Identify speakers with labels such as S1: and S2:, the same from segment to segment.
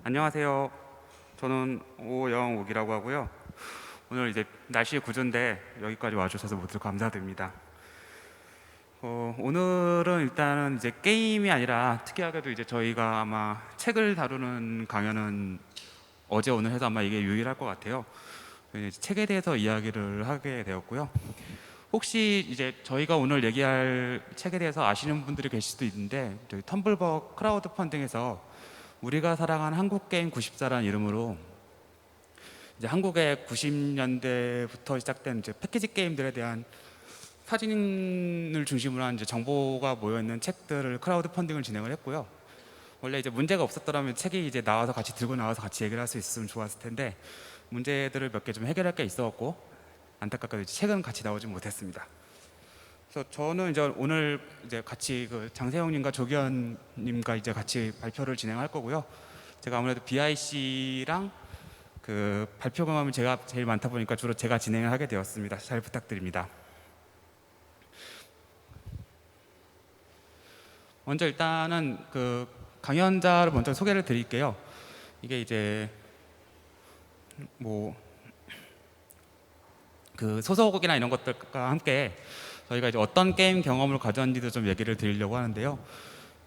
S1: 안녕하세요. 저는 오영욱이라고 하고요. 오늘 이제 날씨 구조인데 여기까지 와주셔서 모두 감사드립니다. 오늘은 일단은 이제 게임이 아니라 특이하게도 이제 저희가 아마 책을 다루는 강연은 어제 오늘 해서 아마 이게 유일할 것 같아요. 이제 책에 대해서 이야기를 하게 되었고요. 혹시 이제 저희가 오늘 얘기할 책에 대해서 아시는 분들이 계실 수도 있는데, 저희 텀블벅 크라우드 펀딩에서 우리가 사랑한 한국 게임 94라는 이름으로 이제 한국의 90년대부터 시작된 이제 패키지 게임들에 대한 사진을 중심으로 한 이제 정보가 모여 있는 책들을 크라우드 펀딩을 진행을 했고요. 원래 이제 문제가 없었더라면 책이 이제 나와서 같이 들고 나와서 같이 얘기를 할 수 있으면 좋았을 텐데, 문제들을 몇 개 좀 해결할 게 있어갖고 안타깝게도 이제 책은 같이 나오지 못했습니다. 그래서 저는 이제 오늘 이제 같이 그 장세형님과 조기현님과 이제 같이 발표를 진행할 거고요. 제가 아무래도 BIC랑 그 발표 경험이 제가 제일 많다 보니까 주로 제가 진행을 하게 되었습니다. 잘 부탁드립니다. 먼저 일단은 그 강연자를 먼저 소개를 드릴게요. 이게 이제 뭐 그 소속이나 이런 것들과 함께 저희가 이제 어떤 게임 경험을 가졌는지도 좀 얘기를 드리려고 하는데요.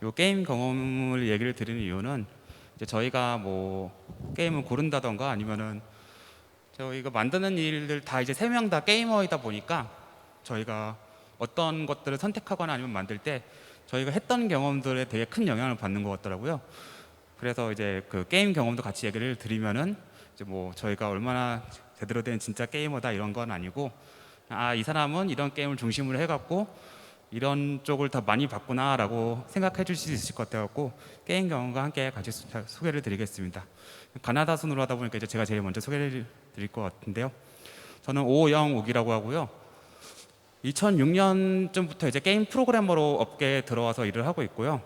S1: 이 게임 경험을 얘기를 드리는 이유는 이제 저희가 뭐 게임을 고른다던가 아니면은 저희가 만드는 일들 다 이제 세 명 다 게이머이다 보니까 저희가 어떤 것들을 선택하거나 아니면 만들 때 저희가 했던 경험들에 되게 큰 영향을 받는 것 같더라고요. 그래서 이제 그 게임 경험도 같이 얘기를 드리면은 이제 뭐 저희가 얼마나 제대로 된 진짜 게이머다 이런 건 아니고, 아, 이 사람은 이런 게임을 중심으로 해갖고 이런 쪽을 더 많이 봤구나라고 생각해 주실 수 있을 것 같아갖고 게임 경험과 함께 같이 소개를 드리겠습니다. 가나다 순으로 하다 보니까 이제 제가 제일 먼저 소개를 드릴 것 같은데요. 저는 오영욱이라고 하고요. 2006년쯤부터 이제 게임 프로그래머로 업계에 들어와서 일을 하고 있고요.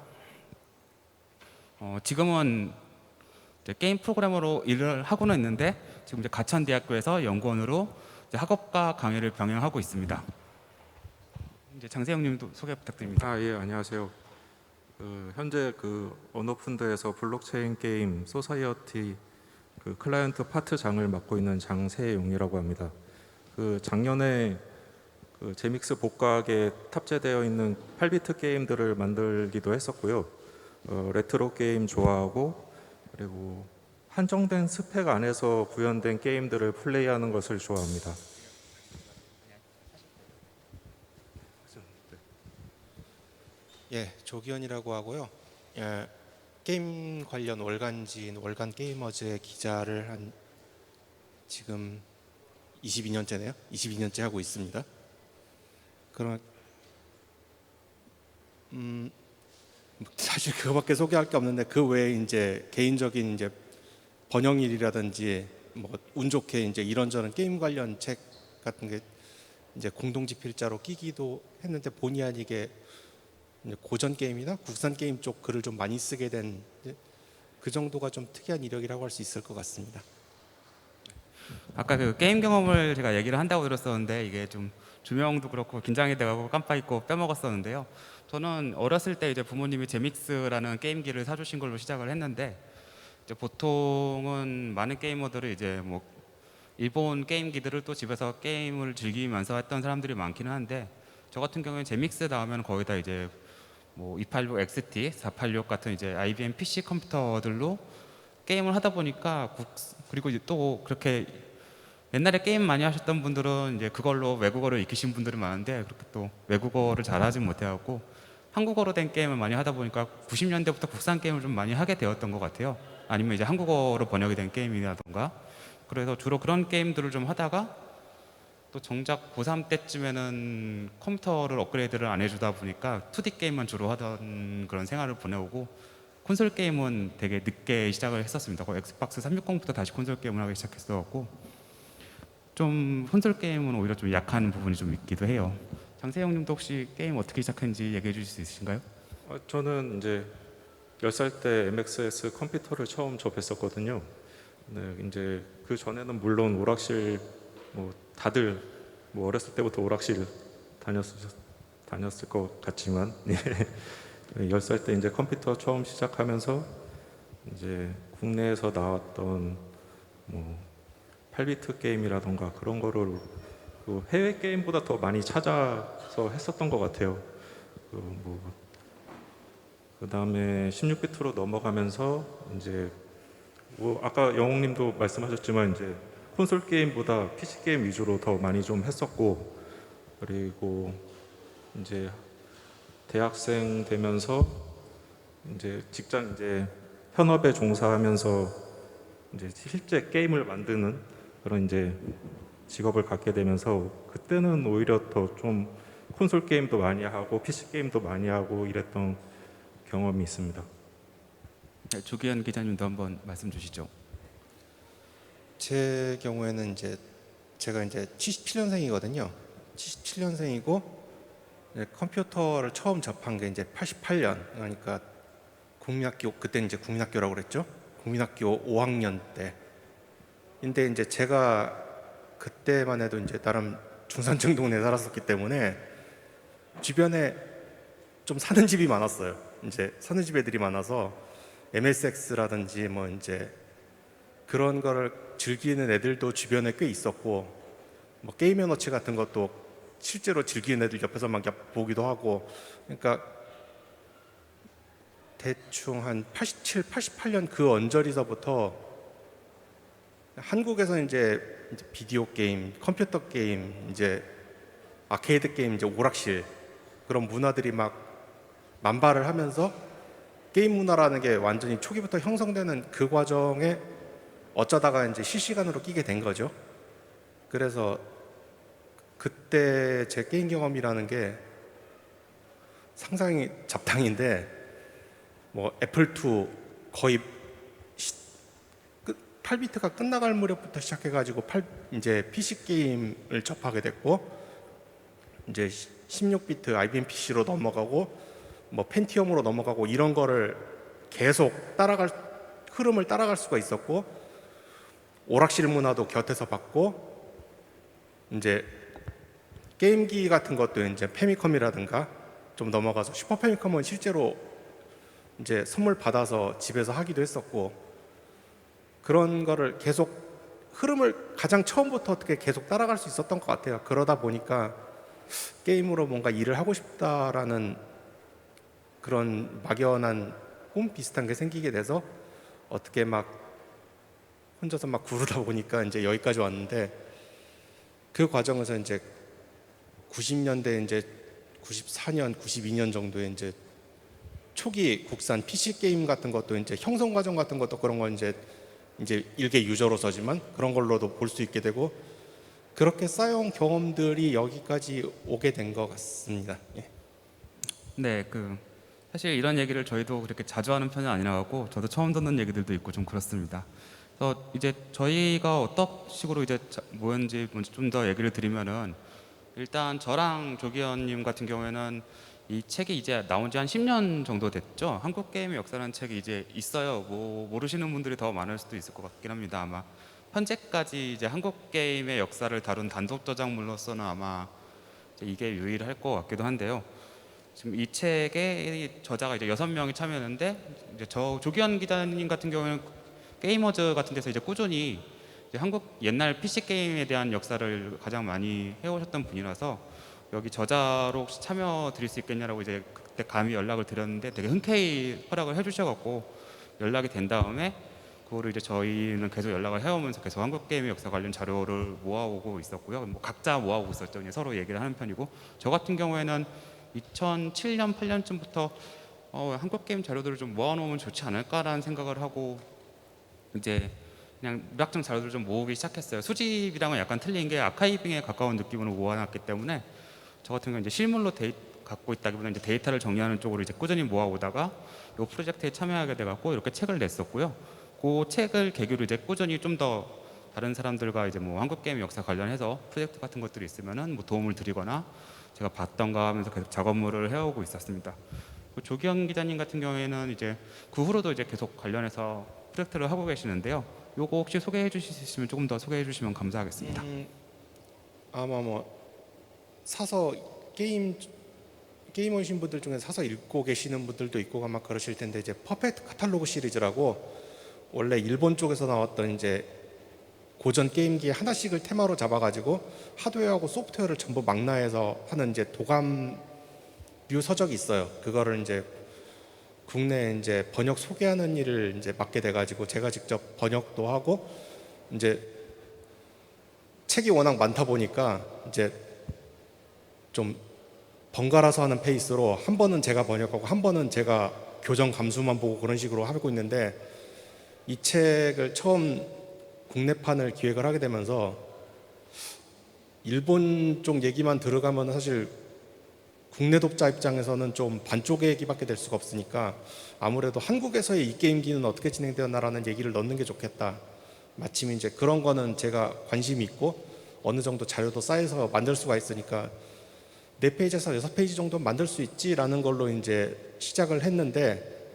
S1: 지금은 이제 게임 프로그래머로 일을 하고는 있는데 지금 이제 가천대학교에서 연구원으로 이제 학업과 강의를 병행하고 있습니다. 이제 장세형님도 소개 부탁드립니다.
S2: 예, 안녕하세요. 현재 그 언어푼드에서 블록체인 게임 소사이어티 그 클라이언트 파트장을 맡고 있는 장세용이라고 합니다. 작년에 그 제믹스 복각에 탑재되어 있는 8비트 게임들을 만들기도 했었고요. 레트로 게임 좋아하고, 그리고 한정된 스펙 안에서 구현된 게임들을 플레이하는 것을 좋아합니다.
S3: 예, 조기현이라고 하고요. 예, 게임 관련 월간지인 월간 게이머즈의 기자를 한 지금 22년째네요. 22년째 하고 있습니다. 그럼 사실 그거밖에 소개할 게 없는데 그 외에 이제 개인적인 이제 번영일이라든지 뭐 운 좋게 이제 이런저런 게임 관련 책 같은 게 이제 공동집필자로 끼기도 했는데 본의 아니게 고전 게임이나 국산 게임 쪽 글을 좀 많이 쓰게 된 그 정도가 좀 특이한 이력이라고 할 수 있을 것 같습니다.
S1: 아까 그 게임 경험을 제가 얘기를 한다고 들었었는데 이게 좀 조명도 그렇고 긴장이 돼가고 깜빡 잊고 빼먹었었는데요. 저는 어렸을 때 이제 부모님이 제믹스라는 게임기를 사주신 걸로 시작을 했는데, 이제 보통은 많은 게이머들이 이제 뭐 일본 게임기들을 또 집에서 게임을 즐기면서 했던 사람들이 많기는 한데, 저 같은 경우에는 제믹스 나오면 거의 다 이제 뭐 286 XT, 486 같은 이제 IBM PC 컴퓨터들로 게임을 하다 보니까 그리고 이제 또 그렇게 옛날에 게임 많이 하셨던 분들은 이제 그걸로 외국어를 익히신 분들이 많은데 그렇게 또 외국어를 잘하진 못해갖고 한국어로 된 게임을 많이 하다 보니까 90년대부터 국산 게임을 좀 많이 하게 되었던 것 같아요. 아니면 이제 한국어로 번역이 된 게임이라던가. 그래서 주로 그런 게임들을 좀 하다가 또 정작 고3 때쯤에는 컴퓨터를 업그레이드를 안 해주다 보니까 2D 게임만 주로 하던 그런 생활을 보내오고, 콘솔 게임은 되게 늦게 시작을 했었습니다. 엑스박스 360부터 다시 콘솔 게임을 하기 시작했었고, 좀 콘솔 게임은 오히려 좀 약한 부분이 좀 있기도 해요. 장세형님도 혹시 게임 어떻게 시작했는지 얘기해 주실 수 있으신가요?
S2: 저는 이제 10살 때 MXS 컴퓨터를 처음 접했었거든요. 네, 이제 그 전에는 물론 오락실 뭐 다들 뭐 어렸을 때부터 오락실 다녔을 것 같지만 10살 때 이제 컴퓨터 처음 시작하면서 이제 국내에서 나왔던 뭐 8비트 게임이라던가 그런 거를 그 해외 게임보다 더 많이 찾아서 했었던 것 같아요. 그다음에 16비트로 넘어가면서 이제 뭐 아까 영웅님도 말씀하셨지만 이제 콘솔 게임보다 PC 게임 위주로 더 많이 좀 했었고, 그리고 이제 대학생 되면서 이제 직장 이제 현업에 종사하면서 이제 실제 게임을 만드는 그런 이제 직업을 갖게 되면서 그때는 오히려 더 좀 콘솔 게임도 많이 하고 PC 게임도 많이 하고 이랬던 경험이 있습니다.
S1: 네, 조기현 기자님도 한번 말씀 주시죠.
S3: 제 경우에는 이제 제가 이제 77년생이거든요. 77년생이고 컴퓨터를 처음 접한 게 이제 88년, 그러니까 국민학교, 그때 이제 국민학교라고 그랬죠. 국민학교 5학년 때. 근데 이제 제가 그때만 해도 이제 나름 중산층 동네에 살았었기 때문에 주변에 좀 사는 집이 많았어요. 이제 사는 집 애들이 많아서 MSX라든지 뭐 이제 그런 거를 즐기는 애들도 주변에 꽤 있었고, 뭐 게임 에너지 같은 것도 실제로 즐기는 애들 옆에서 막 보기도 하고, 그러니까 대충 한 87, 88년 그 언저리서부터 한국에서 이제 비디오 게임, 컴퓨터 게임, 이제 아케이드 게임, 이제 오락실 그런 문화들이 막 만발을 하면서 게임 문화라는 게 완전히 초기부터 형성되는 그 과정에 어쩌다가 이제 실시간으로 끼게 된 거죠. 그래서 그때 제 게임 경험이라는 게 상상이 잡탕인데, 뭐 애플2 거의 8비트가 끝나갈 무렵부터 시작해가지고 이제 PC 게임을 접하게 됐고, 이제 16비트 IBM PC로 넘어가고 뭐 펜티엄으로 넘어가고 이런 거를 계속 흐름을 따라갈 수가 있었고, 오락실 문화도 곁에서 봤고, 이제 게임기 같은 것도 이제 페미컴이라든가 좀 넘어가서 슈퍼 페미컴은 실제로 이제 선물 받아서 집에서 하기도 했었고, 그런 거를 계속 흐름을 가장 처음부터 어떻게 계속 따라갈 수 있었던 것 같아요. 그러다 보니까 게임으로 뭔가 일을 하고 싶다라는 그런 막연한 꿈 비슷한 게 생기게 돼서 어떻게 막 혼자서 막 구르다 보니까 이제 여기까지 왔는데, 그 과정에서 이제 90년대 이제 94년, 92년 정도에 이제 초기 국산 PC 게임 같은 것도 이제 형성 과정 같은 것도 그런 건 이제 일개 유저로서지만 그런 걸로도 볼 수 있게 되고, 그렇게 쌓여온 경험들이 여기까지 오게 된 것 같습니다. 예.
S1: 네, 사실 이런 얘기를 저희도 그렇게 자주 하는 편은 아니라고 저도 처음 듣는 얘기들도 있고 좀 그렇습니다. 그래서 이제 저희가 어떤 식으로 이제 모였는지 먼저 좀 더 얘기를 드리면은, 일단 저랑 조기현님 같은 경우에는 이 책이 이제 나온 지 한 10년 정도 됐죠. 한국 게임의 역사라는 책이 이제 있어요. 뭐 모르시는 분들이 더 많을 수도 있을 것 같긴 합니다. 아마 현재까지 이제 한국 게임의 역사를 다룬 단독 저작물로서는 아마 이제 이게 유일할 것 같기도 한데요. 지금 이 책의 저자가 이제 6명이 참여했는데, 이제 저 조기현 기자님 같은 경우는 게이머즈 같은 데서 이제 꾸준히 이제 한국 옛날 PC 게임에 대한 역사를 가장 많이 해오셨던 분이라서 여기 저자로 혹시 참여 드릴 수 있겠냐라고 이제 그때 감히 연락을 드렸는데 되게 흔쾌히 허락을 해주셔갖고 연락이 된 다음에 그거를 이제 저희는 계속 연락을 해오면서 계속 한국 게임의 역사 관련 자료를 모아오고 있었고요. 뭐 각자 모아오고 있었죠. 이제 서로 얘기를 하는 편이고, 저 같은 경우에는 2007년, 8년쯤부터 한국 게임 자료들을 좀 모아놓으면 좋지 않을까라는 생각을 하고 이제 그냥 무작정 자료들을 좀 모으기 시작했어요. 수집이랑은 약간 틀린 게 아카이빙에 가까운 느낌으로 모아놨기 때문에 저 같은 경우는 이제 실물로 갖고 있다기보다 이제 데이터를 정리하는 쪽으로 이제 꾸준히 모아오다가 이 프로젝트에 참여하게 돼갖고 이렇게 책을 냈었고요. 그 책을 계기로 이제 꾸준히 좀 더 다른 사람들과 이제 뭐 한국 게임 역사 관련해서 프로젝트 같은 것들이 있으면은 뭐 도움을 드리거나 제가 봤던가 하면서 계속 작업물을 해오고 있었습니다. 조기현 기자님 같은 경우에는 이제 그 후로도 이제 계속 관련해서 프로젝트를 하고 계시는데요. 요거 혹시 소개해 주실 수 있으면 조금 더 소개해 주시면 감사하겠습니다.
S3: 아마 뭐 사서 게이머이신 분들 중에 사서 읽고 계시는 분들도 있고 아마 그러실 텐데, 이제 퍼펙트 카탈로그 시리즈라고 원래 일본 쪽에서 나왔던 이제 고전 게임기 하나씩을 테마로 잡아가지고 하드웨어하고 소프트웨어를 전부 망라해서 하는 이제 도감류 서적이 있어요. 그거를 이제 국내에 이제 번역 소개하는 일을 이제 맡게 돼가지고 제가 직접 번역도 하고 이제 책이 워낙 많다 보니까 이제 좀 번갈아서 하는 페이스로 한 번은 제가 번역하고 한 번은 제가 교정 감수만 보고 그런 식으로 하고 있는데 이 책을 처음 국내판을 기획을 하게 되면서 일본 쪽 얘기만 들어가면 사실 국내 독자 입장에서는 좀 반쪽의 얘기밖에 될 수가 없으니까 아무래도 한국에서의 이 게임기는 어떻게 진행되었나라는 얘기를 넣는 게 좋겠다. 마침 이제 그런 거는 제가 관심이 있고 어느 정도 자료도 쌓여서 만들 수가 있으니까 4페이지에서 6페이지 정도 만들 수 있지라는 걸로 이제 시작을 했는데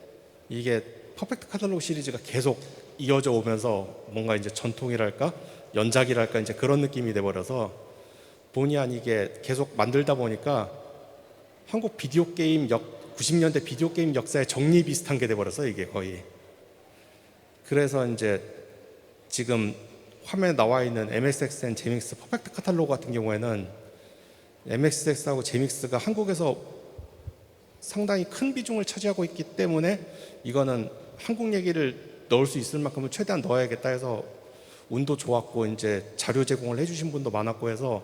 S3: 이게 퍼펙트 카탈로그 시리즈가 계속 이어져 오면서 뭔가 이제 전통이랄까 연작이랄까 이제 그런 느낌이 돼버려서 본의 아니게 계속 만들다 보니까 한국 비디오 게임 90년대 비디오 게임 역사의 정리 비슷한 게 돼버려서 이게 거의 그래서 이제 지금 화면에 나와 있는 MSXN 제믹스 퍼펙트 카탈로그 같은 경우에는 MSX하고 제믹스가 한국에서 상당히 큰 비중을 차지하고 있기 때문에 이거는 한국 얘기를 넣을 수 있을 만큼은 최대한 넣어야겠다 해서 운도 좋았고 이제 자료 제공을 해주신 분도 많았고 해서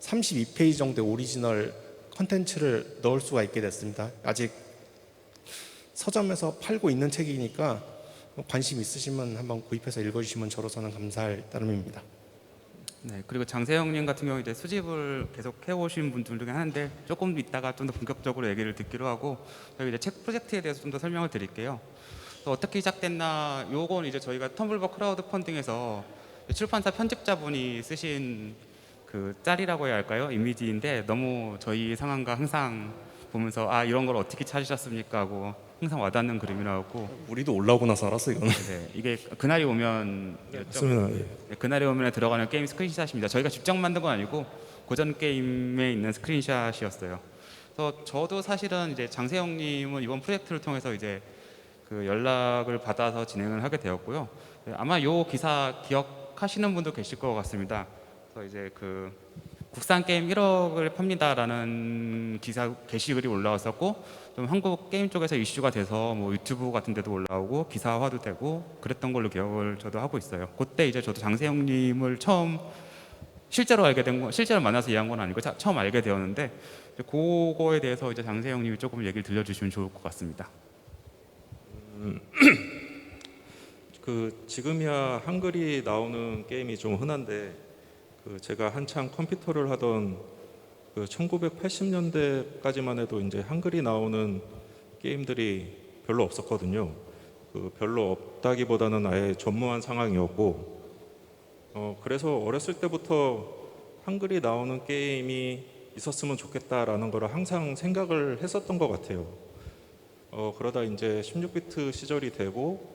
S3: 32페이지 정도의 오리지널 컨텐츠를 넣을 수가 있게 됐습니다. 아직 서점에서 팔고 있는 책이니까 관심 있으시면 한번 구입해서 읽어주시면 저로서는 감사할 따름입니다.
S1: 네, 그리고 장세영님 같은 경우 이제 수집을 계속 해오신 분들 중에 하는데 조금 있다가 좀 더 본격적으로 얘기를 듣기로 하고 저희 이제 책 프로젝트에 대해서 좀 더 설명을 드릴게요. 어떻게 시작됐나? 요건 이제 저희가 텀블벅 크라우드 펀딩에서 출판사 편집자분이 쓰신 그 짤이라고 해야 할까요? 이미지인데 너무 저희 상황과 항상 보면서 아 이런 걸 어떻게 찾으셨습니까? 하고 항상 와닿는 그림이라고.
S3: 우리도 올라오고 나서 알았어 이거는.
S1: 네, 이게 그날이 오면
S2: 맞습니다. 예.
S1: 네, 그날이 오면 들어가는 게임 스크린샷입니다. 저희가 직접 만든 건 아니고 고전 게임에 있는 스크린샷이었어요. 그래서 저도 사실은 이제 장세영님은 이번 프로젝트를 통해서 이제 그 연락을 받아서 진행을 하게 되었고요. 네, 아마 요 기사 기억하시는 분도 계실 것 같습니다. 그래서 이제 그 국산 게임 1억을 팝니다라는 기사 게시글이 올라왔었고 좀 한국 게임 쪽에서 이슈가 돼서 뭐 유튜브 같은 데도 올라오고 기사화도 되고 그랬던 걸로 기억을 저도 하고 있어요. 그때 이제 저도 장세영님을 처음 실제로 알게 된 거, 실제로 만나서 이해한 건 아니고 처음 알게 되었는데 이제 그거에 대해서 이제 장세영님이 조금 얘기를 들려주시면 좋을 것 같습니다.
S2: 그 지금이야 한글이 나오는 게임이 좀 흔한데 그 제가 한창 컴퓨터를 하던 그 1980년대까지만 해도 이제 한글이 나오는 게임들이 별로 없었거든요. 그 별로 없다기보다는 아예 전무한 상황이었고, 그래서 어렸을 때부터 한글이 나오는 게임이 있었으면 좋겠다라는 걸 항상 생각을 했었던 것 같아요. 그러다 이제 16비트 시절이 되고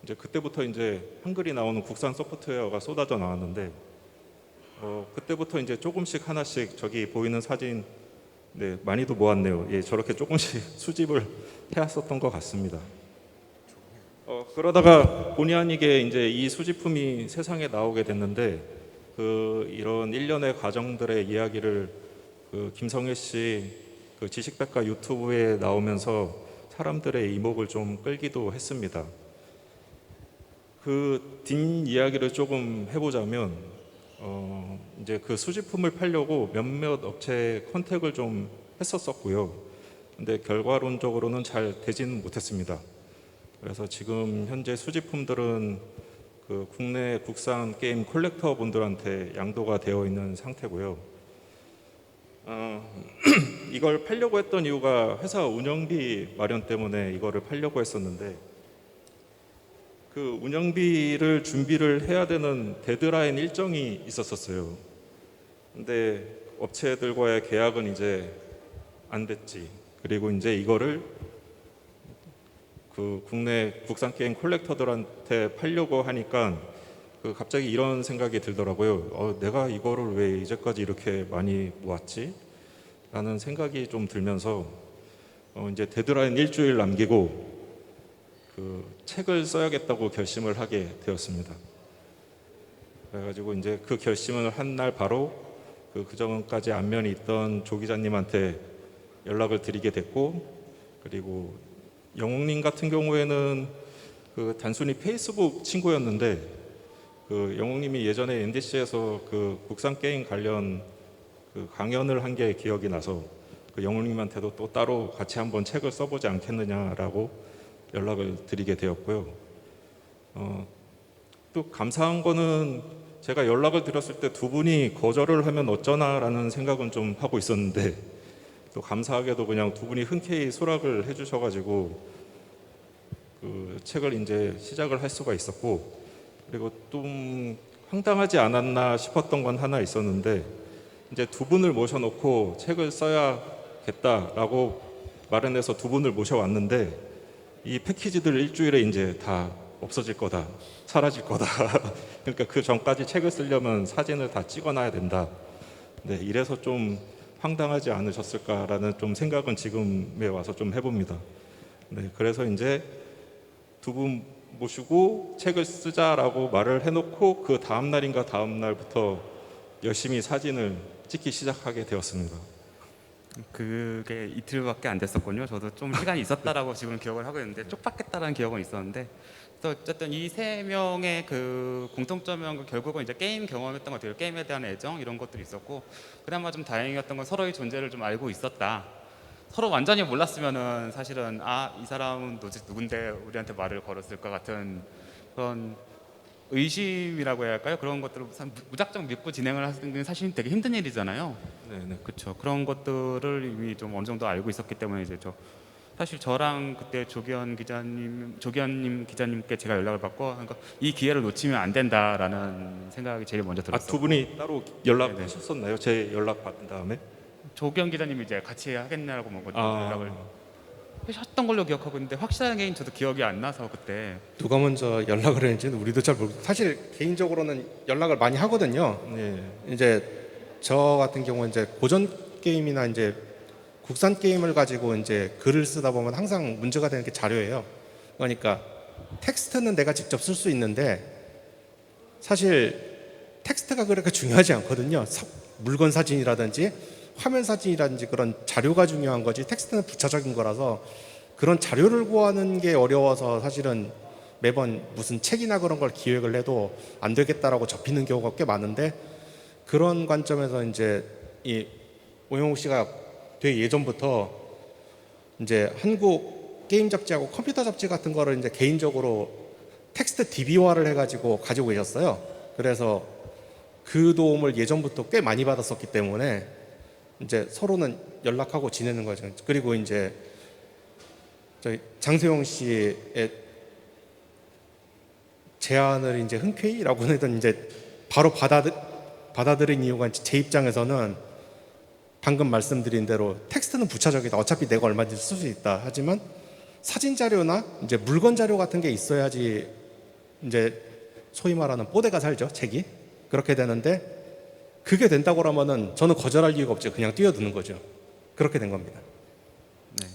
S2: 이제 그때부터 이제 한글이 나오는 국산 소프트웨어가 쏟아져 나왔는데 그때부터 이제 조금씩 하나씩 저기 보이는 사진 네, 많이도 모았네요. 예, 저렇게 조금씩 수집을 해왔었던 것 같습니다. 그러다가 본의 아니게 이제 이 수집품이 세상에 나오게 됐는데 이런 일련의 과정들의 이야기를 그 김성애 씨 그 지식백과 유튜브에 나오면서 사람들의 이목을 좀 끌기도 했습니다. 그 뒷 이야기를 조금 해보자면 이제 그 수집품을 팔려고 몇몇 업체에 컨택을 좀 했었었고요. 근데 결과론적으로는 잘 되지는 못했습니다. 그래서 지금 현재 수집품들은 그 국내 국산 게임 콜렉터 분들한테 양도가 되어 있는 상태고요. 이걸 팔려고 했던 이유가 회사 운영비 마련 때문에 이거를 팔려고 했었는데 그 운영비를 준비를 해야 되는 데드라인 일정이 있었었어요. 근데 업체들과의 계약은 이제 안 됐지. 그리고 이제 이거를 그 국내 국산 게임 콜렉터들한테 팔려고 하니까 그 갑자기 이런 생각이 들더라고요. 내가 이거를 왜 이제까지 이렇게 많이 모았지? 라는 생각이 좀 들면서 이제 데드라인 일주일 남기고 그 책을 써야겠다고 결심을 하게 되었습니다. 그래가지고 이제 그 결심을 한 날 바로 그 전까지 안면이 있던 조 기자님한테 연락을 드리게 됐고, 그리고 영웅님 같은 경우에는 그 단순히 페이스북 친구였는데 그 영웅님이 예전에 NDC에서 그 국산 게임 관련 그 강연을 한 게 기억이 나서 그 영웅님한테도 또 따로 같이 한번 책을 써보지 않겠느냐라고 연락을 드리게 되었고요. 또 감사한 거는 제가 연락을 드렸을 때 두 분이 거절을 하면 어쩌나라는 생각은 좀 하고 있었는데, 또 감사하게도 그냥 두 분이 흔쾌히 수락을 해주셔가지고 그 책을 이제 시작을 할 수가 있었고, 그리고 좀 황당하지 않았나 싶었던 건 하나 있었는데, 이제 두 분을 모셔놓고 책을 써야겠다라고 마련해서 두 분을 모셔왔는데 이 패키지들 일주일에 이제 다 없어질 거다, 사라질 거다. 그러니까 그 전까지 책을 쓰려면 사진을 다 찍어놔야 된다. 네, 이래서 좀 황당하지 않으셨을까라는 좀 생각은 지금에 와서 좀 해봅니다. 네, 그래서 이제 두 분 모시고 책을 쓰자라고 말을 해놓고 그 다음 날인가 다음 날부터 열심히 사진을 찍기 시작하게 되었습니다.
S1: 그게 이틀밖에 안 됐었군요. 저도 좀 시간이 있었다라고 지금 기억을 하고 있는데 쪽박했다라는 기억은 있었는데, 그래서 어쨌든 이 세 명의 그 공통점은 결국은 이제 게임 경험했던 것 같아요. 게임에 대한 애정 이런 것들이 있었고, 그나마 좀 다행이었던 건 서로의 존재를 좀 알고 있었다. 서로 완전히 몰랐으면은 사실은 이 사람은 도대체 누군데 우리한테 말을 걸었을까 같은 그런 의심이라고 해야 할까요? 그런 것들을 무작정 믿고 진행을 하는 게 사실 되게 힘든 일이잖아요.
S2: 네.
S1: 그렇죠. 그런 것들을 이미 좀 어느 정도 알고 있었기 때문에 이제 사실 저랑 그때 조기현님 기자님께 제가 연락을 받고, 그러니까 이 기회를 놓치면 안 된다라는 생각이 제일 먼저 들었어요.
S2: 두 분이 따로 연락하셨었나요? 제 연락 받은 다음에?
S1: 조기현 기자님이 이제 같이 하겠냐고 연락을 하셨던 걸로 기억하고 있는데 확실하게는 저도 기억이 안 나서 그때.
S3: 누가 먼저 연락을 했는지는 우리도 잘 모르고, 사실 개인적으로는 연락을 많이 하거든요.
S2: 네.
S3: 이제 저 같은 경우는 이제 고전 게임이나 이제 국산 게임을 가지고 이제 글을 쓰다 보면 항상 문제가 되는 게 자료예요. 그러니까 텍스트는 내가 직접 쓸 수 있는데 사실 텍스트가 그렇게 중요하지 않거든요. 물건 사진이라든지 화면 사진이라든지 그런 자료가 중요한 거지 텍스트는 부차적인 거라서 그런 자료를 구하는 게 어려워서 사실은 매번 무슨 책이나 그런 걸 기획을 해도 안 되겠다라고 접히는 경우가 꽤 많은데, 그런 관점에서 이제 이 오영욱 씨가 되게 예전부터 이제 한국 게임 잡지하고 컴퓨터 잡지 같은 거를 이제 개인적으로 텍스트 DB화를 해가지고 가지고 계셨어요. 그래서 그 도움을 예전부터 꽤 많이 받았었기 때문에 이제 서로는 연락하고 지내는 거죠. 그리고 이제 저희 장세용 씨의 제안을 이제 흔쾌히라고 해도 이제 바로 받아들인 이유가 제 입장에서는 방금 말씀드린 대로 텍스트는 부차적이다. 어차피 내가 얼마든지 쓸 수 있다. 하지만 사진 자료나 이제 물건 자료 같은 게 있어야지 이제 소위 말하는 뽀대가 살죠. 책이. 그렇게 되는데 그게 된다고 하면은 저는 거절할 이유가 없죠. 그냥 뛰어드는 거죠. 그렇게 된 겁니다.
S1: 네.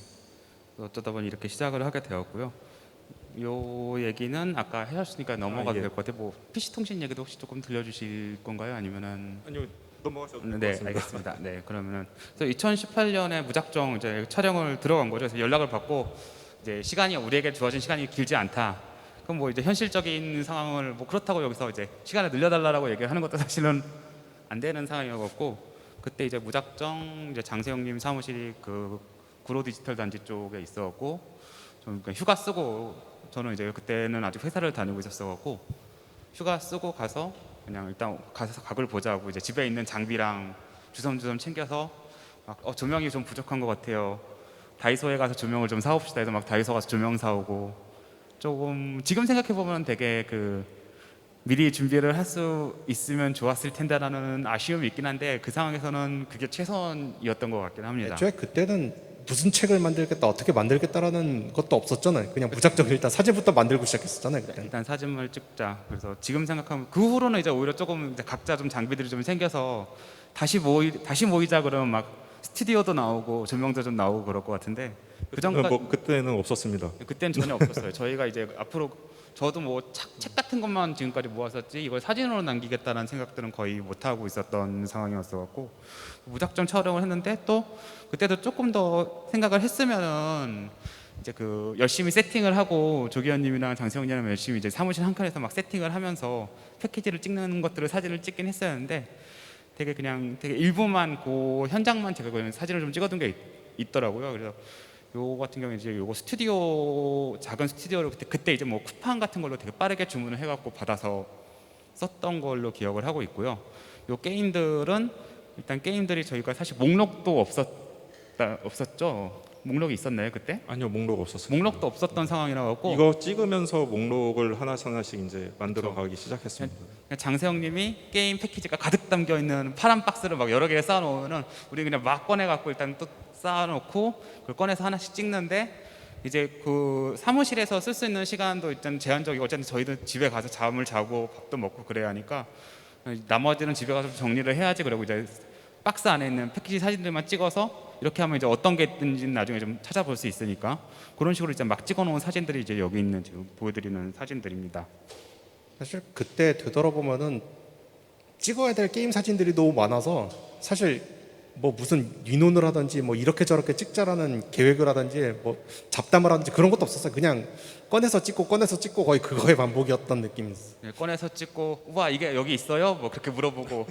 S1: 어쩌다 보니 이렇게 시작을 하게 되었고요. 요 얘기는 아까 하셨으니까 넘어가도
S2: 예.
S1: 될 것 같아요. 뭐 PC 통신 얘기도 혹시 조금 들려주실 건가요? 아니면은
S2: 아니요, 넘어가셔도 될것
S1: 네,
S2: 같습니다.
S1: 알겠습니다. 네, 그러면은 2018년에 무작정 이제 촬영을 들어간 거죠. 그래서 연락을 받고 이제 시간이 우리에게 주어진 시간이 길지 않다. 그럼 뭐 이제 현실적인 상황을 뭐 그렇다고 여기서 이제 시간을 늘려달라고 얘기를 하는 것도 사실은 안 되는 상황이었고, 그때 이제 무작정 이제 장세영님 사무실이 그 구로 디지털 단지 쪽에 있었고, 좀 휴가 쓰고 저는 이제 그때는 아직 회사를 다니고 있었어갖고 휴가 쓰고 가서 그냥 일단 가서 각을 보자고 이제 집에 있는 장비랑 주섬주섬 챙겨서 막 조명이 좀 부족한 것 같아요. 다이소에 가서 조명을 좀 사옵시다 해서 막 다이소 가서 조명 사오고, 조금 지금 생각해 보면 되게 그 미리 준비를 할 수 있으면 좋았을 텐데라는 아쉬움이 있긴 한데 그 상황에서는 그게 최선이었던 것 같긴 합니다.
S3: 애초에 그때는 무슨 책을 만들겠다, 어떻게 만들겠다라는 것도 없었잖아요. 그냥 무작정 일단 사진부터 만들고 시작했었잖아요. 그때.
S1: 일단 사진을 찍자. 그래서 지금 생각하면 그 후로는 이제 오히려 조금 이제 각자 좀 장비들이 좀 생겨서 다시 모이자 그러면 막 스튜디오도 나오고 조명도 좀 나오고 그럴 것 같은데 그 전까
S2: 그때는 없었습니다.
S1: 그때는 전혀 없었어요. 저희가 이제 앞으로 저도 뭐 책 같은 것만 지금까지 모았었지 이걸 사진으로 남기겠다는 생각들은 거의 못 하고 있었던 상황이었어갖고 무작정 촬영을 했는데 또 그때도 조금 더 생각을 했으면은 이제 그 열심히 세팅을 하고 조기현님이랑 장세훈님이랑 열심히 이제 사무실 한 칸에서 막 세팅을 하면서 패키지를 찍는 것들을 사진을 찍긴 했었는데 되게 그냥 되게 일부만 그 현장만 제가 그냥 사진을 좀 찍어둔 게 있더라고요. 그래서 요 같은 경우에 이제 요거 스튜디오 작은 스튜디오로 그때 이제 뭐 쿠팡 같은 걸로 되게 빠르게 주문을 해갖고 받아서 썼던 걸로 기억을 하고 있고요. 요 게임들은 일단 게임들이 저희가 사실 목록도 없었죠. 목록이 있었나요 그때?
S2: 아니요, 목록 없었어요.
S1: 목록도 없었던 상황이라 갖고
S2: 이거 찍으면서 목록을 하나씩 이제 만들어
S1: 그렇죠.
S2: 가기 시작했습니다.
S1: 장세형님이 게임 패키지가 가득 담겨 있는 파란 박스를 막 여러 개 쌓아놓으면은 우리 그냥 막 꺼내 갖고 일단 또 쌓아놓고 그걸 꺼내서 하나씩 찍는데 이제 그 사무실에서 쓸 수 있는 시간도 일단 제한적이고 어쨌든 저희도 집에 가서 잠을 자고 밥도 먹고 그래야 하니까 나머지는 집에 가서 정리를 해야지 그러고 이제 박스 안에 있는 패키지 사진들만 찍어서 이렇게 하면 이제 어떤 게 있는지는 나중에 좀 찾아볼 수 있으니까 그런 식으로 이제 막 찍어놓은 사진들이 이제 여기 있는 지금 보여드리는 사진들입니다.
S3: 사실 그때 되돌아보면은 찍어야 될 게임 사진들이 너무 많아서 사실 뭐 무슨 위논을 하든지 뭐 이렇게 저렇게 찍자라는 계획을 하든지 뭐 잡담을 하든지 그런 것도 없었어요. 그냥 꺼내서 찍고 거의 그거의 반복이었던 느낌이었어요.
S1: 네, 꺼내서 찍고 와 이게 여기 있어요? 뭐 그렇게 물어보고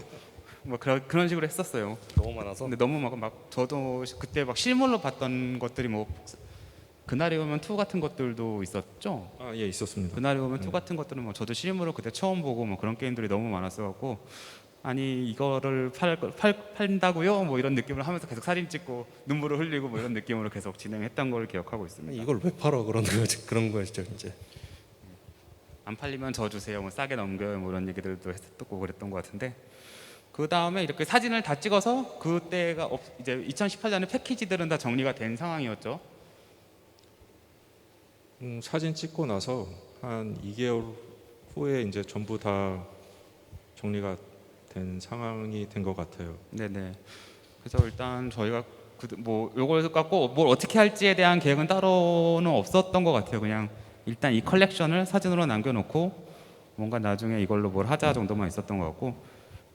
S1: 뭐 그런 식으로 했었어요.
S3: 너무 많아서.
S1: 근데 너무 막 저도 그때 막 실물로 봤던 것들이 뭐 그날이 오면 2 같은 것들도 있었죠.
S2: 아, 예, 있었습니다.
S1: 그날이 오면 2 같은 것들은 뭐 저도 실물로 그때 처음 보고 뭐 그런 게임들이 너무 많았어갖고 아니 이거를 판다고요? 뭐 이런 느낌을 하면서 계속 사진 찍고 눈물을 흘리고 뭐 이런 느낌으로 계속 진행했던 걸 기억하고 있습니다.
S3: 이걸 왜 팔아 그런 거였죠 이제.
S1: 안 팔리면 저 주세요. 뭐 싸게 넘겨요. 뭐 이런 얘기들도 했었고 그랬던 것 같은데 그 다음에 이렇게 사진을 다 찍어서 그때가 이제 2018년에 패키지들은 다 정리가 된 상황이었죠.
S2: 사진 찍고 나서 한 2개월 후에 이제 전부 다 정리가 된 상황이 된 것 같아요.
S1: 네네. 그래서 일단 저희가 뭐 요걸 갖고 뭘 어떻게 할지에 대한 계획은 따로는 없었던 것 같아요. 그냥 일단 이 컬렉션을 사진으로 남겨놓고 뭔가 나중에 이걸로 뭘 하자 정도만 있었던 것 같고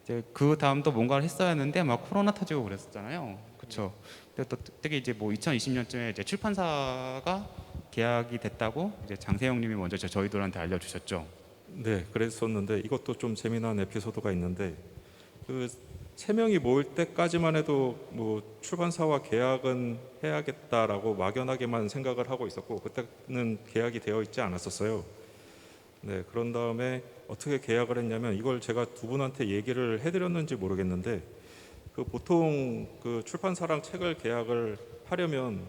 S1: 이제 그 다음도 뭔가를 했어야 했는데 막 코로나 터지고 그랬었잖아요. 그렇죠. 근데 또 특히 이제 뭐 2020년쯤에 이제 출판사가 계약이 됐다고 이제 장세형님이 먼저 저희들한테 알려주셨죠.
S2: 네, 그랬었는데 이것도 좀 재미난 에피소드가 있는데 그 3명이 모일 때까지만 해도 뭐 출판사와 계약은 해야겠다라고 막연하게만 생각을 하고 있었고 그때는 계약이 되어 있지 않았었어요. 네, 그런 다음에 어떻게 계약을 했냐면 이걸 제가 두 분한테 얘기를 해드렸는지 모르겠는데 그 보통 그 출판사랑 책을 계약을 하려면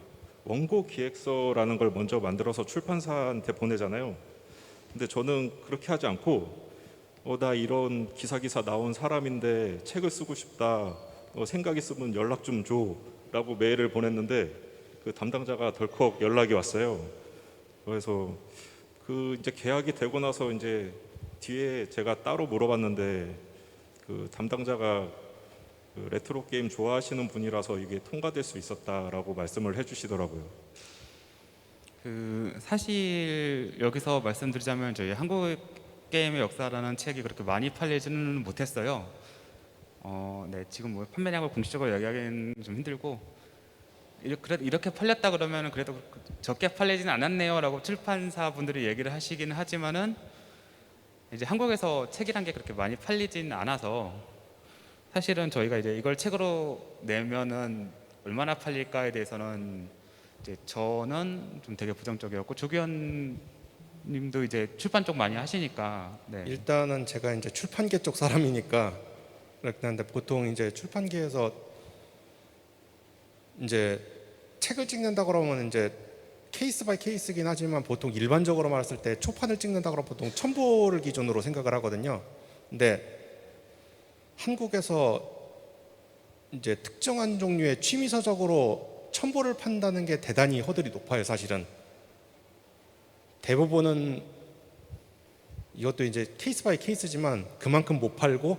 S2: 원고 기획서라는 걸 먼저 만들어서 출판사한테 보내잖아요. 근데 저는 그렇게 하지 않고 나 이런 기사 나온 사람인데 책을 쓰고 싶다. 생각 있으면 연락 좀 줘라고 메일을 보냈는데 그 담당자가 덜컥 연락이 왔어요. 그래서 그 이제 계약이 되고 나서 이제 뒤에 제가 따로 물어봤는데 그 담당자가 그 레트로 게임 좋아하시는 분이라서 이게 통과될 수 있었다라고 말씀을 해주시더라고요.
S1: 그 사실 여기서 말씀드리자면 저희 한국 게임의 역사라는 책이 그렇게 많이 팔리지는 못했어요. 네, 지금 뭐 판매량을 공식적으로 이야기하기는 좀 힘들고 이렇게 팔렸다 그러면 그래도 적게 팔리지는 않았네요라고 출판사 분들이 얘기를 하시긴 하지만은 이제 한국에서 책이란 게 그렇게 많이 팔리진 않아서 사실은 저희가 이제 이걸 책으로 내면은 얼마나 팔릴까에 대해서는 이제 저는 좀 되게 부정적이었고 조기현 님도 이제 출판 쪽 많이 하시니까 네.
S3: 일단은 제가 이제 출판계 쪽 사람이니까 그렇긴 한데 보통 이제 출판계에서 이제 책을 찍는다 그러면 이제 케이스 바이 케이스긴 하지만 보통 일반적으로 말했을 때 초판을 찍는다 그러면 보통 첨부를 기준으로 생각을 하거든요. 근데 한국에서 이제 특정한 종류의 취미서적으로 첨부를 판다는 게 대단히 허들이 높아요, 사실은. 대부분은 이것도 이제 케이스 바이 케이스지만 그만큼 못 팔고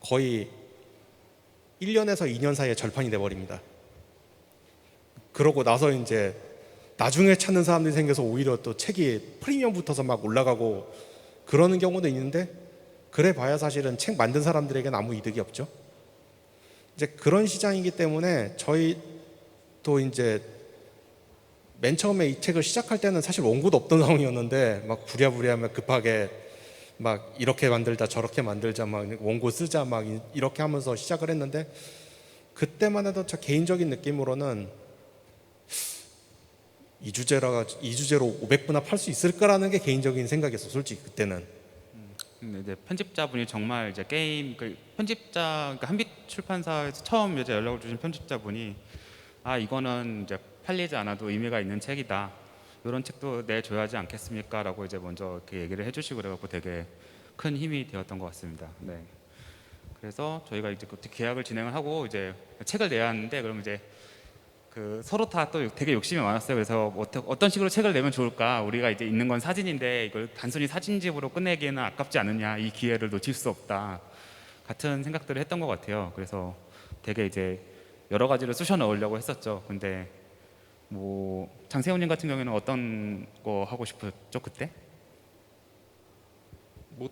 S3: 거의 1년에서 2년 사이에 절판이 돼버립니다. 그러고 나서 이제 나중에 찾는 사람들이 생겨서 오히려 또 책이 프리미엄 붙어서 막 올라가고 그러는 경우도 있는데, 그래 봐야 사실은 책 만든 사람들에게는 아무 이득이 없죠. 이제 그런 시장이기 때문에 저희도 이제 맨 처음에 이 책을 시작할 때는 사실 원고도 없던 상황이었는데 막 부랴부랴 막 급하게 막 이렇게 만들자 저렇게 만들자 막 원고 쓰자 막 이렇게 하면서 시작을 했는데, 그때만 해도 저 개인적인 느낌으로는 이 주제로 500부나 팔 수 있을까라는 게 개인적인 생각이었어, 솔직히 그때는.
S1: 근데 이제 편집자분이 정말 이제 게임 편집자, 그러니까 한빛 출판사에서 처음 이제 연락을 주신 편집자분이 이거는 이제 팔리지 않아도 의미가 있는 책이다, 이런 책도 내줘야 하지 않겠습니까?라고 이제 먼저 이렇게 얘기를 해주시고 그래갖고 되게 큰 힘이 되었던 것 같습니다. 네. 그래서 저희가 이제 그때 계약을 진행을 하고 이제 책을 내야 하는데, 그럼 이제 그 서로 다 또 되게 욕심이 많았어요. 그래서 어떤 식으로 책을 내면 좋을까? 우리가 이제 있는 건 사진인데 이걸 단순히 사진집으로 끝내기에는 아깝지 않느냐? 이 기회를 놓칠 수 없다. 같은 생각들을 했던 것 같아요. 그래서 되게 이제 여러 가지를 쑤셔 넣으려고 했었죠. 근데 뭐 장세훈님 같은 경우에는 어떤 거 하고 싶었죠 그때?
S2: 뭐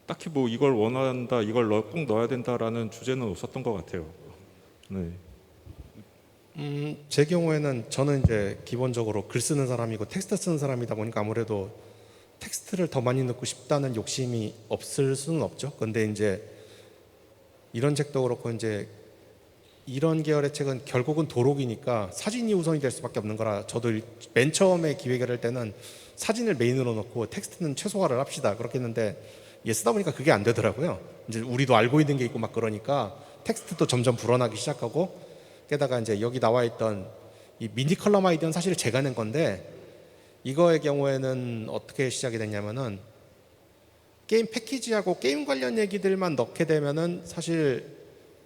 S2: 딱히 뭐 이걸 원한다, 이걸 꼭 넣어야 된다라는 주제는 없었던 것 같아요. 네.
S3: 제 경우에는 저는 이제 기본적으로 글 쓰는 사람이고 텍스트 쓰는 사람이다 보니까 아무래도 텍스트를 더 많이 넣고 싶다는 욕심이 없을 수는 없죠. 근데 이제 이런 책도 그렇고 이제 이런 계열의 책은 결국은 도록이니까 사진이 우선이 될 수밖에 없는 거라, 저도 맨 처음에 기획을 할 때는 사진을 메인으로 넣고 텍스트는 최소화를 합시다 그렇게 했는데, 쓰다 보니까 그게 안 되더라고요. 이제 우리도 알고 있는 게 있고 막 그러니까 텍스트도 점점 불어나기 시작하고, 게다가 이제 여기 나와 있던 이 미니 컬럼 아이디어는 사실 제가 낸 건데, 이거의 경우에는 어떻게 시작이 됐냐면은 게임 패키지하고 게임 관련 얘기들만 넣게 되면은 사실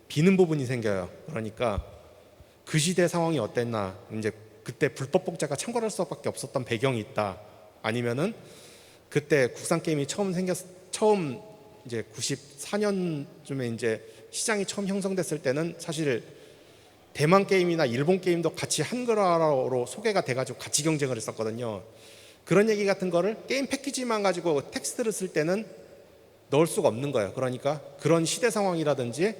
S3: 비는 부분이 생겨요. 그러니까 그 시대 상황이 어땠나, 이제 그때 불법 복제가 창궐할 수밖에 없었던 배경이 있다, 아니면은 그때 국산 게임이 처음 이제 94년쯤에 이제 시장이 처음 형성됐을 때는 사실 대만 게임이나 일본 게임도 같이 한글화로 소개가 돼가지고 같이 경쟁을 했었거든요. 그런 얘기 같은 거를 게임 패키지만 가지고 텍스트를 쓸 때는 넣을 수가 없는 거예요. 그러니까 그런 시대 상황이라든지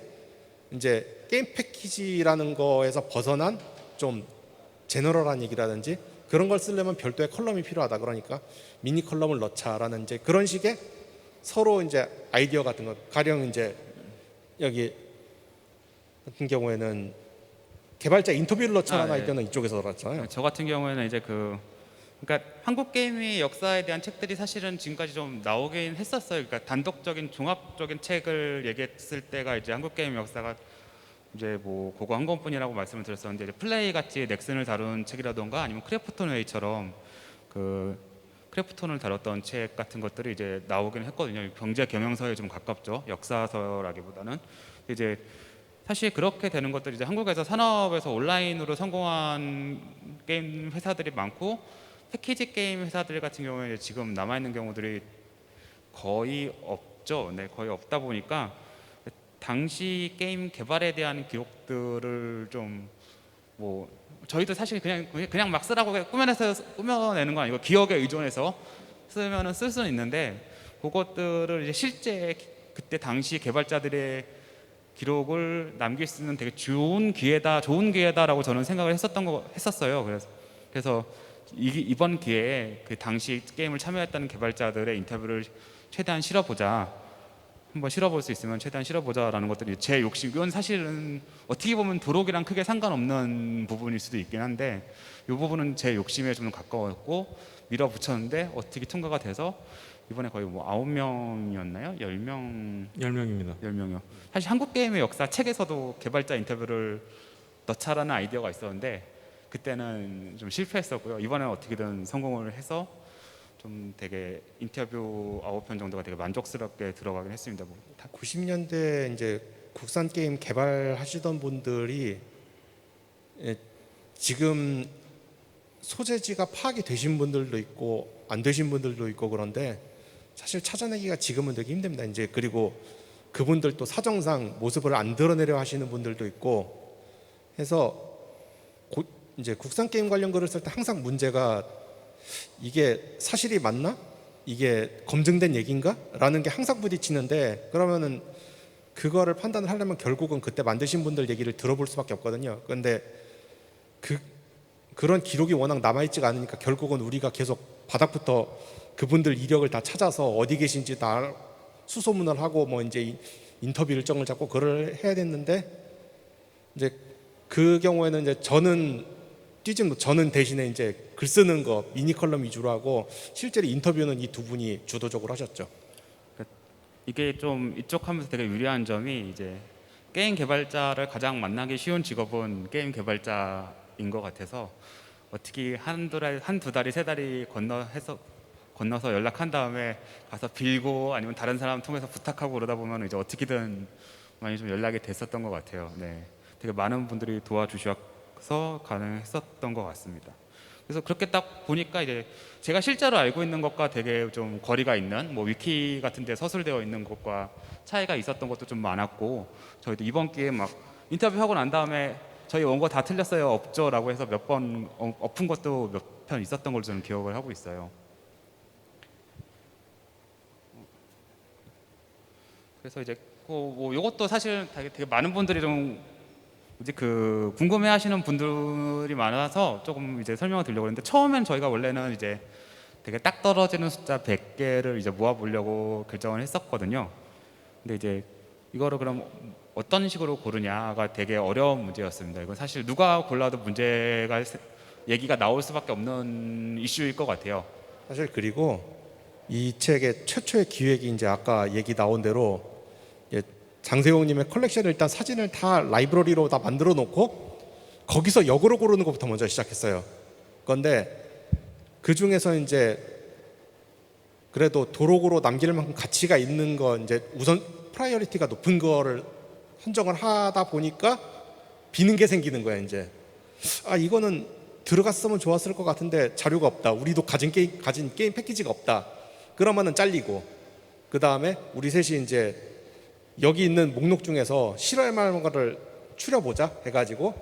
S3: 이제 게임 패키지라는 거에서 벗어난 좀 제너럴한 얘기라든지 그런 걸 쓰려면 별도의 컬럼이 필요하다. 그러니까 미니 컬럼을 넣자라는 이제 그런 식의 서로 이제 아이디어 같은 거, 가령 이제 여기 같은 경우에는 개발자 인터뷰를 넣자라는 아이디어는 이쪽에서 나왔잖아요.
S1: 저 같은 경우에는 이제 그러니까 한국 게임의 역사에 대한 책들이 사실은 지금까지 좀 나오긴 했었어요. 그러니까 단독적인 종합적인 책을 얘기했을 때가 이제 한국 게임 역사가 이제 뭐 그거 한 권뿐이라고 말씀을 드렸었는데, 이제 플레이 같이 넥슨을 다룬 책이라던가 아니면 크래프톤 웨이처럼 그 크래프톤을 다뤘던 책 같은 것들이 이제 나오긴 했거든요. 경제 경영서에 좀 가깝죠. 역사서라기보다는. 이제 사실 그렇게 되는 것들이 이제 한국에서 산업에서 온라인으로 성공한 게임 회사들이 많고, 패키지 게임 회사들 같은 경우에 지금 남아 있는 경우들이 거의 없죠. 네, 거의 없다 보니까 당시 게임 개발에 대한 기록들을 좀 뭐 저희도 사실 그냥 막 쓰라고 꾸며내는 거 아니고 기억에 의존해서 쓰면은 쓸 수는 있는데, 그것들을 이제 실제 그때 당시 개발자들의 기록을 남길 수 있는 되게 좋은 기회다라고 저는 생각을 했었어요. 그래서 이번 기회에 그 당시 게임을 참여했다는 개발자들의 인터뷰를 최대한 한번 실어볼 수 있으면 최대한 실어보자라는 것들이 제 욕심. 이건 사실은 어떻게 보면 도록이랑 크게 상관없는 부분일 수도 있긴 한데, 이 부분은 제 욕심에 좀 가까웠고 밀어붙였는데 어떻게 통과가 돼서 이번에 거의 뭐 9명이었나요? 10명?
S2: 10명입니다.
S1: 10명이요. 사실 한국 게임의 역사 책에서도 개발자 인터뷰를 넣자라는 아이디어가 있었는데 그때는 좀 실패했었고요. 이번에는 어떻게든 성공을 해서 좀 되게 인터뷰 9편 정도가 되게 만족스럽게 들어가긴 했습니다. 뭐.
S3: 90년대 이제 국산 게임 개발하시던 분들이 지금 소재지가 파악이 되신 분들도 있고 안 되신 분들도 있고 그런데 사실 찾아내기가 지금은 되게 힘듭니다. 이제 그리고 그분들도 사정상 모습을 안 드러내려 하시는 분들도 있고 해서 이제 국산 게임 관련 글을 쓸 때 항상 문제가 이게 사실이 맞나? 이게 검증된 얘기인가? 라는 게 항상 부딪히는데 그러면은 그거를 판단을 하려면 결국은 그때 만드신 분들 얘기를 들어볼 수밖에 없거든요. 그런데 그런 기록이 워낙 남아있지가 않으니까 결국은 우리가 계속 바닥부터 그분들 이력을 다 찾아서 어디 계신지 다 수소문을 하고 뭐 이제 인터뷰 일정을 잡고 그걸 해야 됐는데 이제 그 경우에는 이제 저는 대신에 이제 글 쓰는 거 미니 컬럼 위주로 하고 실제로 인터뷰는 이 두 분이 주도적으로 하셨죠.
S1: 이게 좀 이쪽 하면서 되게 유리한 점이 이제 게임 개발자를 가장 만나기 쉬운 직업은 게임 개발자인 것 같아서 어떻게 한두 달이 세 달이 건너서 연락한 다음에 가서 빌고 아니면 다른 사람 통해서 부탁하고 그러다 보면 이제 어떻게든 많이 좀 연락이 됐었던 것 같아요. 네, 되게 많은 분들이 도와주셔서 가능했었던 것 같습니다. 그래서 그렇게 딱 보니까 이제 제가 실제로 알고 있는 것과 되게 좀 거리가 있는 뭐 위키 같은 데 서술되어 있는 것과 차이가 있었던 것도 좀 많았고 저희도 이번 기회에 막 인터뷰하고 난 다음에 저희 원고 다 틀렸어요 없죠 라고 해서 몇 번 엎은 것도 몇 편 있었던 걸로 저는 기억을 하고 있어요. 그래서 이제 뭐 이것도 사실 되게 많은 분들이 좀 이제 그 궁금해하시는 분들이 많아서 조금 이제 설명을 드리려고 했는데 처음엔 저희가 원래는 이제 되게 딱 떨어지는 숫자 100개를 이제 모아보려고 결정을 했었거든요. 근데 이제 이거를 그럼 어떤 식으로 고르냐가 되게 어려운 문제였습니다. 이건 사실 누가 골라도 문제가 얘기가 나올 수밖에 없는 이슈일 것 같아요.
S3: 사실 그리고 이 책의 최초의 기획이 이제 아까 얘기 나온 대로 장세용님의 컬렉션을 일단 사진을 다 라이브러리로 다 만들어 놓고 거기서 역으로 고르는 것부터 먼저 시작했어요. 그런데 그 중에서 이제 그래도 도록으로 남길 만큼 가치가 있는 거 이제 우선 프라이어리티가 높은 거를 선정을 하다 보니까 비는 게 생기는 거야. 이제 이거는 들어갔으면 좋았을 것 같은데 자료가 없다. 우리도 가진 게임 패키지가 없다. 그러면은 잘리고 그 다음에 우리 셋이 이제 여기 있는 목록 중에서 실할 만한 거를 추려보자 해가지고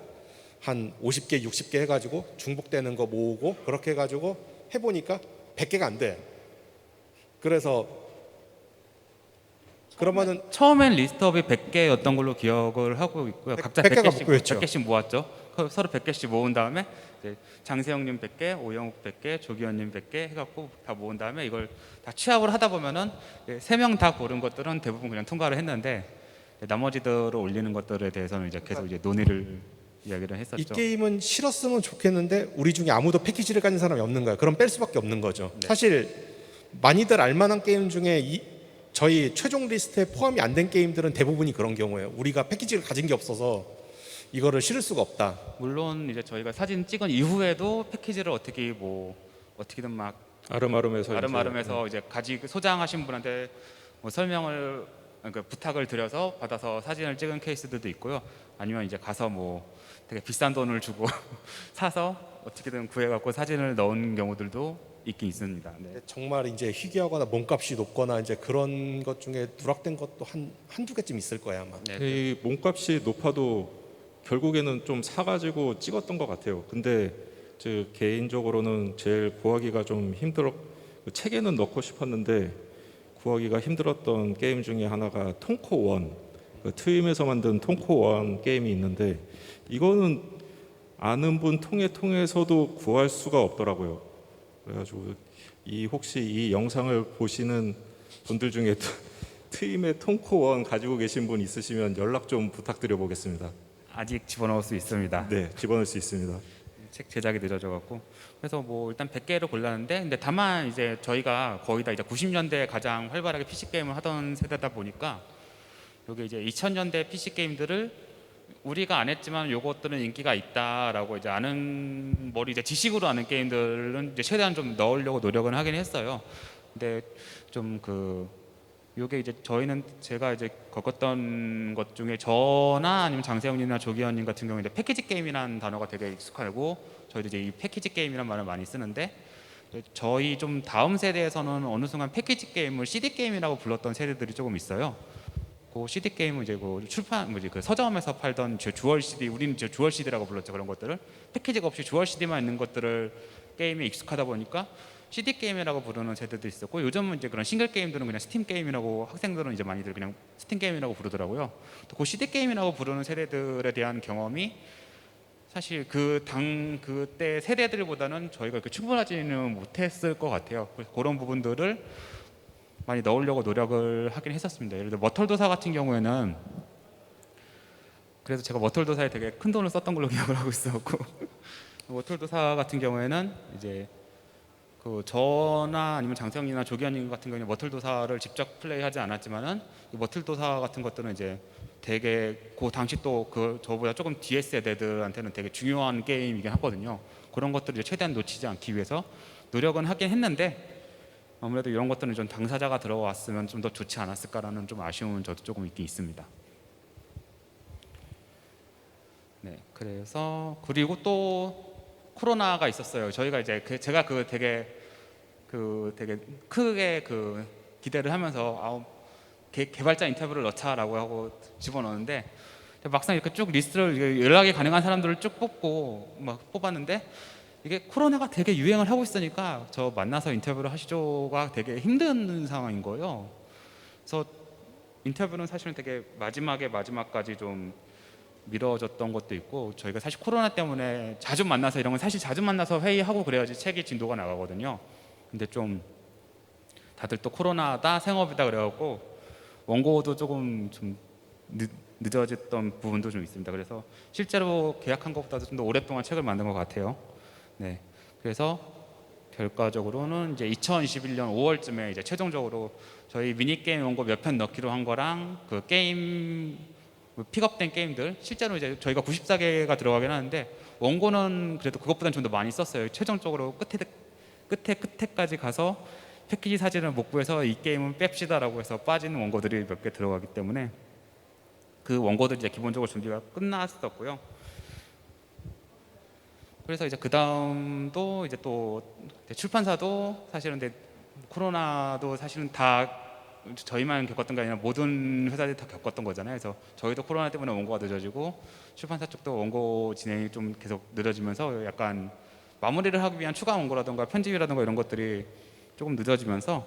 S3: 한 50개, 60개 해가지고 중복되는 거 모으고 그렇게 해가지고 해보니까 100개가 안 돼. 그래서 그러면은
S1: 처음엔 리스트업이 100개였던 걸로 기억을 하고 있고요. 각자
S3: 100개가
S1: 100개씩,
S3: 목표였죠.
S1: 100개씩 모았죠. 서로 100개씩 모은 다음에 이제 장세영님 100개, 오영욱 100개, 조기현님 100개 해갖고 다 모은 다음에 이걸 다 취합을 하다 보면은 3명 다 고른 것들은 대부분 그냥 통과를 했는데 나머지들을 올리는 것들에 대해서는 이제 계속 이제 논의를 이야기를 했었죠.
S3: 이 게임은 실었으면 좋겠는데 우리 중에 아무도 패키지를 가진 사람이 없는 거야. 그럼 뺄 수밖에 없는 거죠.
S1: 네.
S3: 사실 많이들 알만한 게임 중에 저희 최종 리스트에 포함이 안 된 게임들은 대부분이 그런 경우예요. 우리가 패키지를 가진 게 없어서 이거를 실을 수가 없다.
S1: 물론 이제 저희가 사진 찍은 이후에도 패키지를 어떻게든 막 아름아름해서 이제 소장하신 분한테 뭐 설명을 그러니까 부탁을 드려서 받아서 사진을 찍은 케이스들도 있고요. 아니면 이제 가서 뭐 되게 비싼 돈을 주고 사서 어떻게든 구해갖고 사진을 넣은 경우들도 있긴 있습니다. 네.
S3: 정말 이제 희귀하거나 몸값이 높거나 이제 그런 것 중에 누락된 것도 한두 개쯤 있을 거야 아마.
S1: 네.
S2: 이 몸값이 높아도 결국에는 좀 사가지고 찍었던 것 같아요. 근데 개인적으로는 제일 구하기가 좀 책에는 넣고 싶었는데 구하기가 힘들었던 게임 중에 하나가 톰코 1, 트윈에서 만든 톰코 1 게임이 있는데 이거는 아는 분 통해서도 구할 수가 없더라고요. 그래가지고 혹시 이 영상을 보시는 분들 중에 트윈의 톰코 1 가지고 계신 분 있으시면 연락 좀 부탁드려 보겠습니다.
S1: 아직 집어넣을 수 있습니다.
S2: 네, 집어넣을 수 있습니다.
S1: 책 제작이 늦어져 갖고 그래서 뭐 일단 100개를 골랐는데 근데 다만 이제 저희가 거의 다 이제 90년대에 가장 활발하게 PC 게임을 하던 세대다 보니까 여기 이제 2000년대 PC 게임들을 우리가 안 했지만 요것들은 인기가 있다라고 이제 이제 지식으로 아는 게임들은 이제 최대한 좀 넣으려고 노력은 하긴 했어요. 근데 좀 요게 이제 제가 이제 겪었던 것 중에 저나 아니면 장세영님이나 조기현님 같은 경우에 이제 패키지 게임이라는 단어가 되게 익숙하고 저희도 이제 이 패키지 게임이라는 말을 많이 쓰는데 저희 좀 다음 세대에서는 어느 순간 패키지 게임을 CD 게임이라고 불렀던 세대들이 조금 있어요. 그 CD 게임은 이제 그 출판 뭐지 그 서점에서 팔던 주얼 CD, 우리는 이제 주얼 CD라고 불렀죠. 그런 것들을 패키지가 없이 주얼 CD만 있는 것들을 게임에 익숙하다 보니까 CD 게임이라고 부르는 세대도 있었고, 요즘은 이제 그런 싱글 게임들은 그냥 스팀 게임이라고, 학생들은 이제 많이들 그냥 스팀 게임이라고 부르더라고요. 또 그 CD 게임이라고 부르는 세대들에 대한 경험이 사실 그때 세대들보다는 저희가 이렇게 충분하지는 못했을 것 같아요. 그래서 그런 부분들을 많이 넣으려고 노력을 하긴 했었습니다. 예를 들어 머털도사 같은 경우에는, 그래서 제가 머털도사에 되게 큰 돈을 썼던 걸로 기억을 하고 있었고 머털도사 같은 경우에는 이제 그 저나 아니면 장성이나 조기현님 같은 경우는 머틀도사를 직접 플레이하지 않았지만은 이 머틀도사 같은 것들은 이제 되게 그 당시 또 그 저보다 조금 뒤에 세대들한테는 되게 중요한 게임이긴 하거든요. 그런 것들을 이제 최대한 놓치지 않기 위해서 노력은 하긴 했는데, 아무래도 이런 것들은 좀 당사자가 들어왔으면 좀 더 좋지 않았을까라는 좀 아쉬움은 저도 조금 있긴 있습니다. 네, 그래서 그리고 또 코로나가 있었어요. 저희가 이제 제가 되게 크게 기대를 하면서 개발자 인터뷰를 넣자라고 하고 집어넣었는데, 막상 이렇게 쭉 리스트를 연락이 가능한 사람들을 쭉 뽑았는데 이게 코로나가 되게 유행을 하고 있으니까 저 만나서 인터뷰를 하시죠가 되게 힘든 상황인 거예요. 그래서 인터뷰는 사실은 되게 마지막까지 좀 미뤄졌던 것도 있고, 저희가 사실 코로나 때문에 자주 만나서 이런 건 사실 자주 만나서 회의하고 그래야지 책이 진도가 나가거든요. 근데 좀 다들 또 코로나다 생업이다 그래갖고 원고도 조금 좀 늦어졌던 부분도 좀 있습니다. 그래서 실제로 계약한 것보다도 좀 더 오랫동안 책을 만든 것 같아요. 네, 그래서 결과적으로는 이제 2021년 5월쯤에 이제 최종적으로 저희 미니 게임 원고 몇 편 넣기로 한 거랑 그 게임 픽업된 게임들, 실제로 이제 저희가 94개가 들어가긴 하는데 원고는 그래도 그것보다는 좀 더 많이 썼어요. 최종적으로 끝에까지 가서 패키지 사진을 못 구해서 이 게임은 뺍시다라고 해서 빠지는 원고들이 몇 개 들어가기 때문에 그 원고들 이제 기본적으로 준비가 끝났었고요. 그래서 이제 그 다음도 이제 또 출판사도 사실은 근데 코로나도 사실은 다 저희만 겪었던 게 아니라 모든 회사들이 다 겪었던 거잖아요. 그래서 저희도 코로나 때문에 원고가 늦어지고 출판사 쪽도 원고 진행이 좀 계속 늦어지면서 약간 마무리를 하기 위한 추가 원고라든가 편집이라든가 이런 것들이 조금 늦어지면서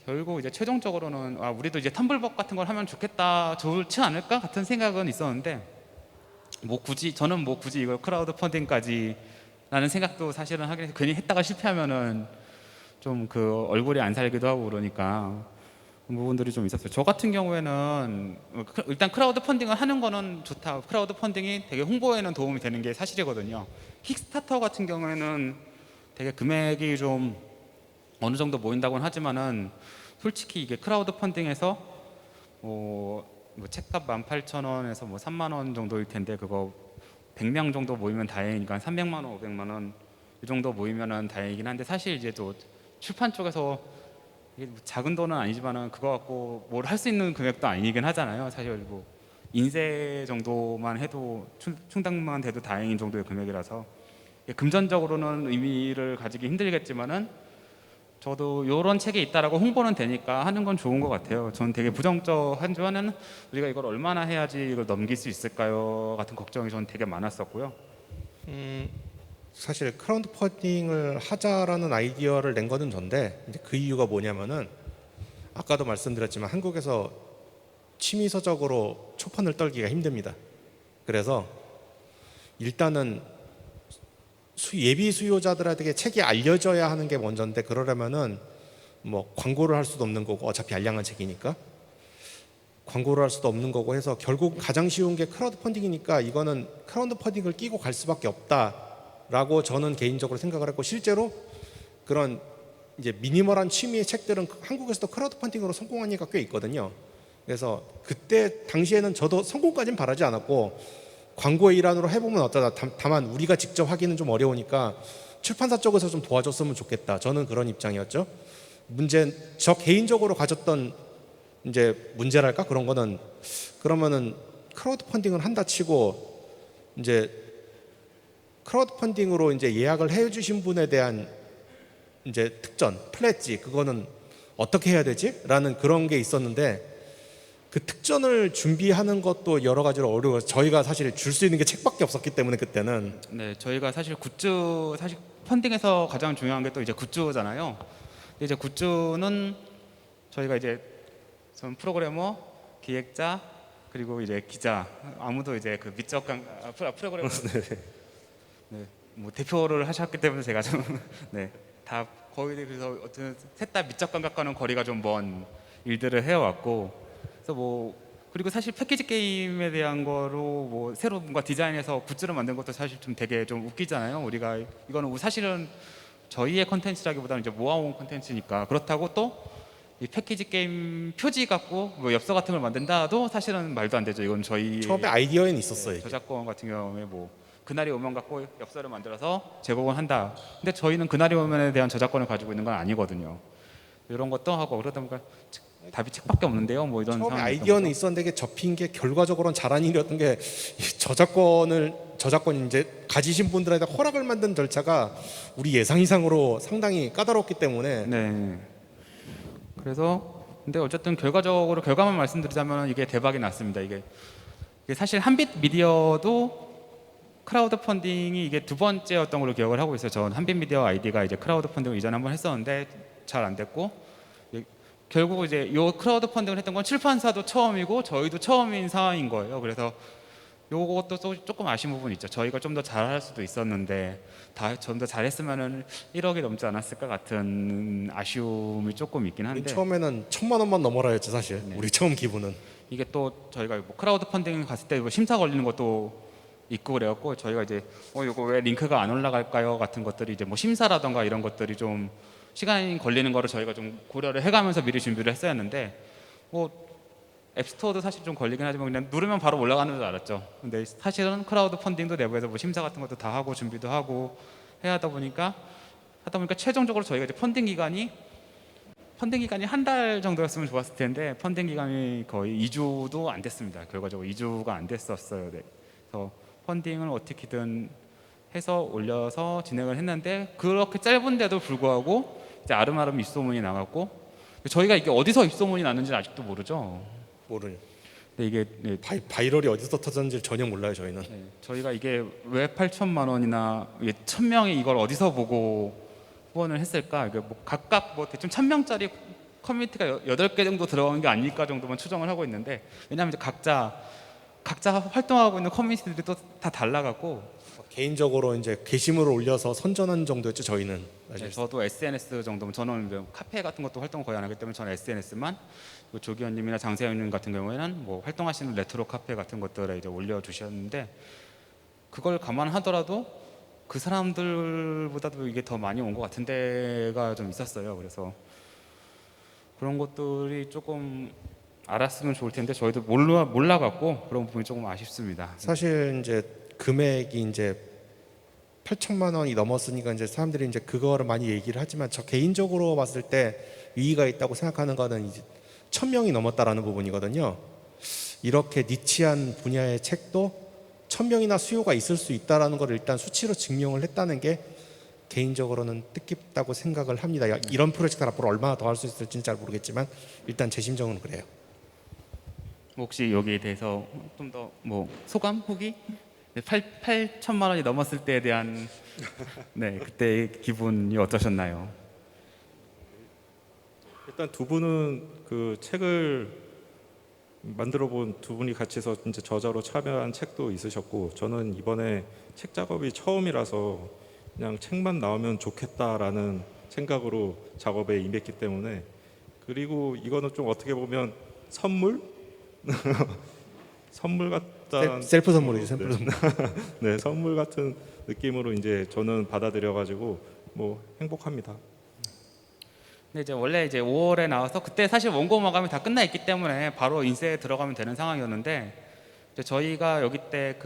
S1: 결국 이제 최종적으로는 우리도 이제 텀블벅 같은 걸 하면 좋지 않을까 같은 생각은 있었는데, 저는 굳이 이걸 크라우드 펀딩까지 라는 생각도 사실은 하긴 해서 괜히 했다가 실패하면은 좀 그 얼굴이 안 살기도 하고 그러니까 그런 부분들이 좀 있었어요. 저 같은 경우에는 일단 크라우드 펀딩을 하는 거는 좋다. 크라우드 펀딩이 되게 홍보에는 도움이 되는 게 사실이거든요. 킥스타터 같은 경우에는 되게 금액이 좀 어느 정도 모인다고는 하지만은 솔직히 이게 크라우드 펀딩에서 책값 18,000원에서 3만 원 정도일 텐데 그거 100명 정도 모이면 다행이니까 300만 원, 500만 원 이 정도 모이면은 다행이긴 한데, 사실 이제 또 출판 쪽에서 이게 작은 돈은 아니지만은 그거 갖고 뭘 할 수 있는 금액도 아니긴 하잖아요. 사실 인쇄 정도만 해도 충당만 돼도 다행인 정도의 금액이라서 금전적으로는 의미를 가지기 힘들겠지만은 저도 이런 책이 있다라고 홍보는 되니까 하는 건 좋은 것 같아요. 저는 되게 부정적한지만은 우리가 이걸 얼마나 해야지 이걸 넘길 수 있을까요? 같은 걱정이 저는 되게 많았었고요.
S3: 사실 크라우드 펀딩을 하자라는 아이디어를 낸 거는 전데, 이제 그 이유가 뭐냐면은 아까도 말씀드렸지만 한국에서 취미서적으로 초판을 떨기가 힘듭니다. 그래서 일단은 예비 수요자들에게 책이 알려져야 하는 게 먼저인데, 그러려면은 광고를 할 수도 없는 거고, 어차피 알량한 책이니까 광고를 할 수도 없는 거고 해서 결국 가장 쉬운 게 크라우드 펀딩이니까 이거는 크라우드 펀딩을 끼고 갈 수밖에 없다라고 저는 개인적으로 생각을 했고, 실제로 그런 이제 미니멀한 취미의 책들은 한국에서도 크라우드 펀딩으로 성공한 예가 꽤 있거든요. 그래서 그때 당시에는 저도 성공까지는 바라지 않았고 광고의 일환으로 해보면 어쩌다, 다만 우리가 직접 하기는 좀 어려우니까 출판사 쪽에서 좀 도와줬으면 좋겠다, 저는 그런 입장이었죠. 저 개인적으로 가졌던 이제 문제랄까, 그런 거는 그러면은 크라우드 펀딩을 한다 치고 이제 크라우드 펀딩으로 이제 예약을 해주신 분에 대한 이제 특전 플랫지, 그거는 어떻게 해야 되지? 라는 그런 게 있었는데, 그 특전을 준비하는 것도 여러 가지로 어려워서 저희가 사실 줄 수 있는 게 책밖에 없었기 때문에 그때는
S1: 네, 저희가 사실 굿즈 사실 펀딩에서 가장 중요한 게 또 이제 굿즈잖아요. 근데 이제 굿즈는 저희가 이제 전 프로그래머, 기획자 그리고 이제 기자 아무도 이제 그 미적 프로그래머 네, 뭐 대표를 하셨기 때문에 제가 좀 네, 다 거의 그래서 어쨌든 셋 다 미적 감각과는 거리가 좀 먼 일들을 해왔고 그래서 뭐 그리고 사실 패키지 게임에 대한 거로 뭐 새로 뭔가 디자인해서 굿즈를 만든 것도 사실 좀 되게 좀 웃기잖아요. 우리가 이거는 사실은 저희의 컨텐츠라기보다는 이제 모아온 컨텐츠니까 그렇다고 또 이 패키지 게임 표지 갖고 뭐 엽서 같은 걸 만든다도 사실은 말도 안 되죠. 이건 저희
S3: 처음에 아이디어에는 있었어요. 이게.
S1: 저작권 같은 경우에 뭐 그날이 오면 갖고 엽서를 만들어서 제공을 한다. 근데 저희는 그날이 오면에 대한 저작권을 가지고 있는 건 아니거든요. 이런 것도 하고 그러다 보니까 답이 책밖에 없는데요. 뭐 이런
S3: 처음에
S1: 상황이
S3: 아이디어는 있었는데 이게 접힌 게 결과적으로는 잘한 일이었던 게 이 저작권 이제 가지신 분들한테 허락을 만든 절차가 우리 예상 이상으로 상당히 까다롭기 때문에
S1: 네. 그래서 근데 어쨌든 결과적으로 결과만 말씀드리자면 이게 대박이 났습니다. 이게 사실 한빛 미디어도 크라우드 펀딩이 이게 두 번째였던 걸로 기억을 하고 있어요. 전 한빛 미디어 아이디가 이제 크라우드 펀딩을 이전에 한번 했었는데 잘 안 됐고 결국 이제 요 크라우드 펀딩을 했던 건 출판사도 처음이고 저희도 처음인 상황인 거예요. 그래서 요것도 조금 아쉬운 부분이 있죠. 저희가 좀 더 잘할 수도 있었는데 좀 더 잘했으면은 1억이 넘지 않았을까 같은 아쉬움이 조금 있긴
S3: 우리
S1: 한데
S3: 처음에는 1,000만 원만 넘어라 했죠 사실.
S1: 네.
S3: 우리 처음 기부는.
S1: 이게 또 저희가 뭐 크라우드 펀딩 갔을 때 뭐 심사 걸리는 것도 있고 그래갖고 저희가 이제 이거 왜 링크가 안 올라갈까요 같은 것들이 이제 뭐 심사라던가 이런 것들이 좀 시간이 걸리는 거를 저희가 좀 고려를 해가면서 미리 준비를 했어야 했는데 뭐 앱스토어도 사실 좀 걸리긴 하지만 그냥 누르면 바로 올라가는 줄 알았죠. 근데 사실은 크라우드 펀딩도 내부에서 뭐 심사 같은 것도 다 하고 준비도 하고 해야 하다 보니까 최종적으로 저희가 이제 펀딩 기간이 한 달 정도였으면 좋았을 텐데 펀딩 기간이 거의 2주도 안 됐습니다. 결과적으로 2주가 안 됐었어요. 네. 그래서 펀딩을 어떻게든 해서 올려서 진행을 했는데 그렇게 짧은데도 불구하고 이제 아름아름 입소문이 나갔고 저희가 이게 어디서 입소문이 났는지는 아직도 모르죠.
S3: 모르요.
S1: 근데 이게 네,
S3: 바이럴이 어디서 터졌는지 전혀 몰라요 저희는.
S1: 네, 저희가 이게 왜 8천만 원이나 1,000명이 이걸 어디서 보고 후원을 했을까? 이게 뭐 각각 뭐 대충 1,000명짜리 커뮤니티가 8개 정도 들어간 게 아닐까 정도만 추정을 하고 있는데 왜냐하면 이제 각자 활동하고 있는 커뮤니티들이 또 다 달라갖고
S3: 개인적으로 이제 게시물을 올려서 선전한 정도였죠 저희는. 사실.
S1: 네, 저도 SNS 정도면 저는 이제 카페 같은 것도 활동 거의 안 하기 때문에 저는 SNS만 조기현님이나 장세현님 같은 경우에는 뭐 활동하시는 레트로 카페 같은 것들에 이제 올려주셨는데 그걸 감안하더라도 그 사람들보다도 이게 더 많이 온 것 같은 데가 좀 있었어요. 그래서 그런 것들이 조금 알았으면 좋을 텐데 저희도 몰라갖고 그런 부분이 조금 아쉽습니다.
S3: 사실 이제 금액이 이제 8천만 원이 넘었으니까 이제 사람들이 이제 그거를 많이 얘기를 하지만 저 개인적으로 봤을 때 의의가 있다고 생각하는 거는 이제 1,000명이 넘었다라는 부분이거든요. 이렇게 니치한 분야의 책도 1,000명이나 수요가 있을 수 있다라는 걸 일단 수치로 증명을 했다는 게 개인적으로는 뜻깊다고 생각을 합니다. 이런 프로젝트를 앞으로 얼마나 더 할 수 있을지는 잘 모르겠지만 일단 제 심정은 그래요.
S1: 혹시 여기에 대해서 좀 더 뭐 소감, 후기? 8천만 원이 넘었을 때에 대한 네 그때의 기분이 어떠셨나요?
S2: 일단 두 분은 그 책을 만들어 본 두 분이 같이 해서 이제 저자로 참여한 책도 있으셨고 저는 이번에 책 작업이 처음이라서 그냥 책만 나오면 좋겠다라는 생각으로 작업에 임했기 때문에 그리고 이거는 좀 어떻게 보면 선물 같다
S3: 셀프 선물이죠. 셀프 선물.
S2: 네 선물 같은 느낌으로 이제 저는 받아들여 가지고 뭐 행복합니다.
S1: 근데 이제 원래 이제 5월에 나와서 그때 사실 원고 마감이 다 끝나 있기 때문에 바로 인쇄에 들어가면 되는 상황이었는데 이제 저희가 여기 때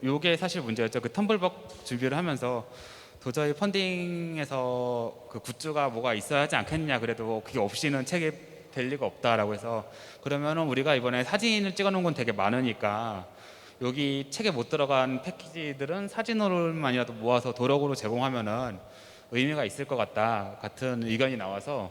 S1: 요게 사실 문제였죠. 그 텀블벅 준비를 하면서 도저히 펀딩에서 그 굿즈가 뭐가 있어야 하지 않겠냐 그래도 그게 없이는 책이 될 리가 없다라고 해서 그러면은 우리가 이번에 사진을 찍어놓은 건 되게 많으니까 여기 책에 못 들어간 패키지들은 사진으로만이라도 모아서 도력으로 제공하면은 의미가 있을 것 같은 의견이 나와서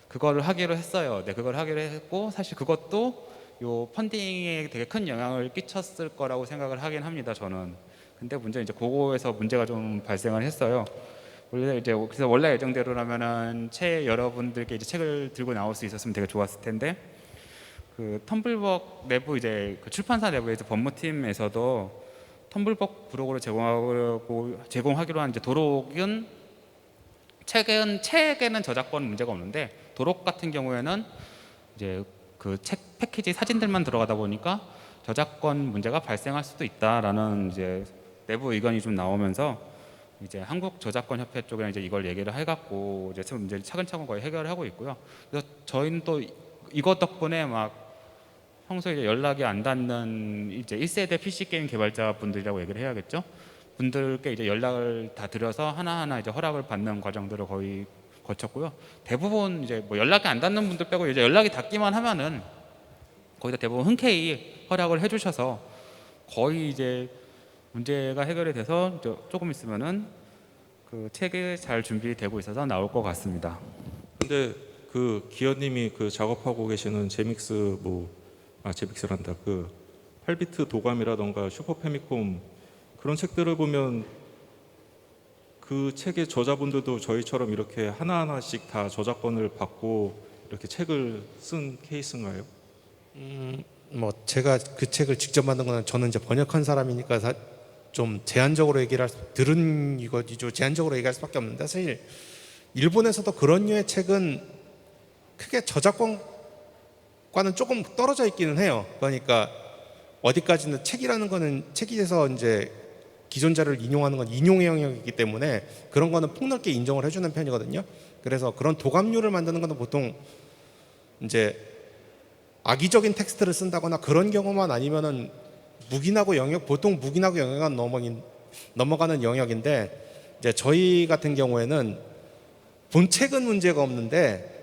S1: 그거를 하기로 했어요. 네, 그걸 하기로 했고 사실 그것도 요 펀딩에 되게 큰 영향을 끼쳤을 거라고 생각을 하긴 합니다. 저는. 근데 문제 이제 그거에서 문제가 좀 발생을 했어요. 원래 이제 그래서 원래 예정대로라면은 여러분들께 이제 책을 들고 나올 수 있었으면 되게 좋았을 텐데 그 텀블벅 내부 이제 그 출판사 내부에서 법무팀에서도 텀블벅 브록으로 제공하기로 한 이제 도록은 책에는 저작권 문제가 없는데 도록 같은 경우에는 이제 그 책 패키지 사진들만 들어가다 보니까 저작권 문제가 발생할 수도 있다라는 이제 내부 의견이 좀 나오면서 이제 한국 저작권 협회 쪽에 이제 이걸 얘기를 해갖고 이제 문제를 차근차근 거의 해결을 하고 있고요. 그래서 저희는 또 이것 덕분에 막 평소에 이제 연락이 안 닿는 이제 1세대 PC 게임 개발자 분들이라고 얘기를 해야겠죠. 분들께 이제 연락을 다 드려서 하나하나 이제 허락을 받는 과정들을 거의 거쳤고요. 대부분 이제 뭐 연락이 안 닿는 분들 빼고 이제 연락이 닿기만 하면은 거의 다 대부분 흔쾌히 허락을 해주셔서 거의 이제 문제가 해결이 돼서 이제 조금 있으면은 그 책이 잘 준비되고 있어서 나올 것 같습니다.
S2: 근데 그 기현님이 그 작업하고 계시는 제믹스란다. 그 8비트 도감이라던가 슈퍼 패미콤 그런 책들을 보면 그 책의 저자분들도 저희처럼 이렇게 하나하나씩 다 저작권을 받고 이렇게 책을 쓴 케이스인가요?
S3: 뭐 제가 그 책을 직접 만든 거는 저는 이제 번역한 사람이니까 좀 제한적으로 들은 이거죠. 제한적으로 얘기할 수밖에 없는데 사실 일본에서도 그런 류의 책은 크게 저작권과는 조금 떨어져 있기는 해요. 그러니까 어디까지는 책이라는 거는 책에서 이제 기존 자료를 인용하는 건 인용의 영역이기 때문에 그런 거는 폭넓게 인정을 해주는 편이거든요. 그래서 그런 도감류를 만드는 거는 보통 이제 악의적인 텍스트를 쓴다거나 그런 경우만 아니면은 보통 묵인하고 영역은 넘어가는 영역인데 이제 저희 같은 경우에는 본책은 문제가 없는데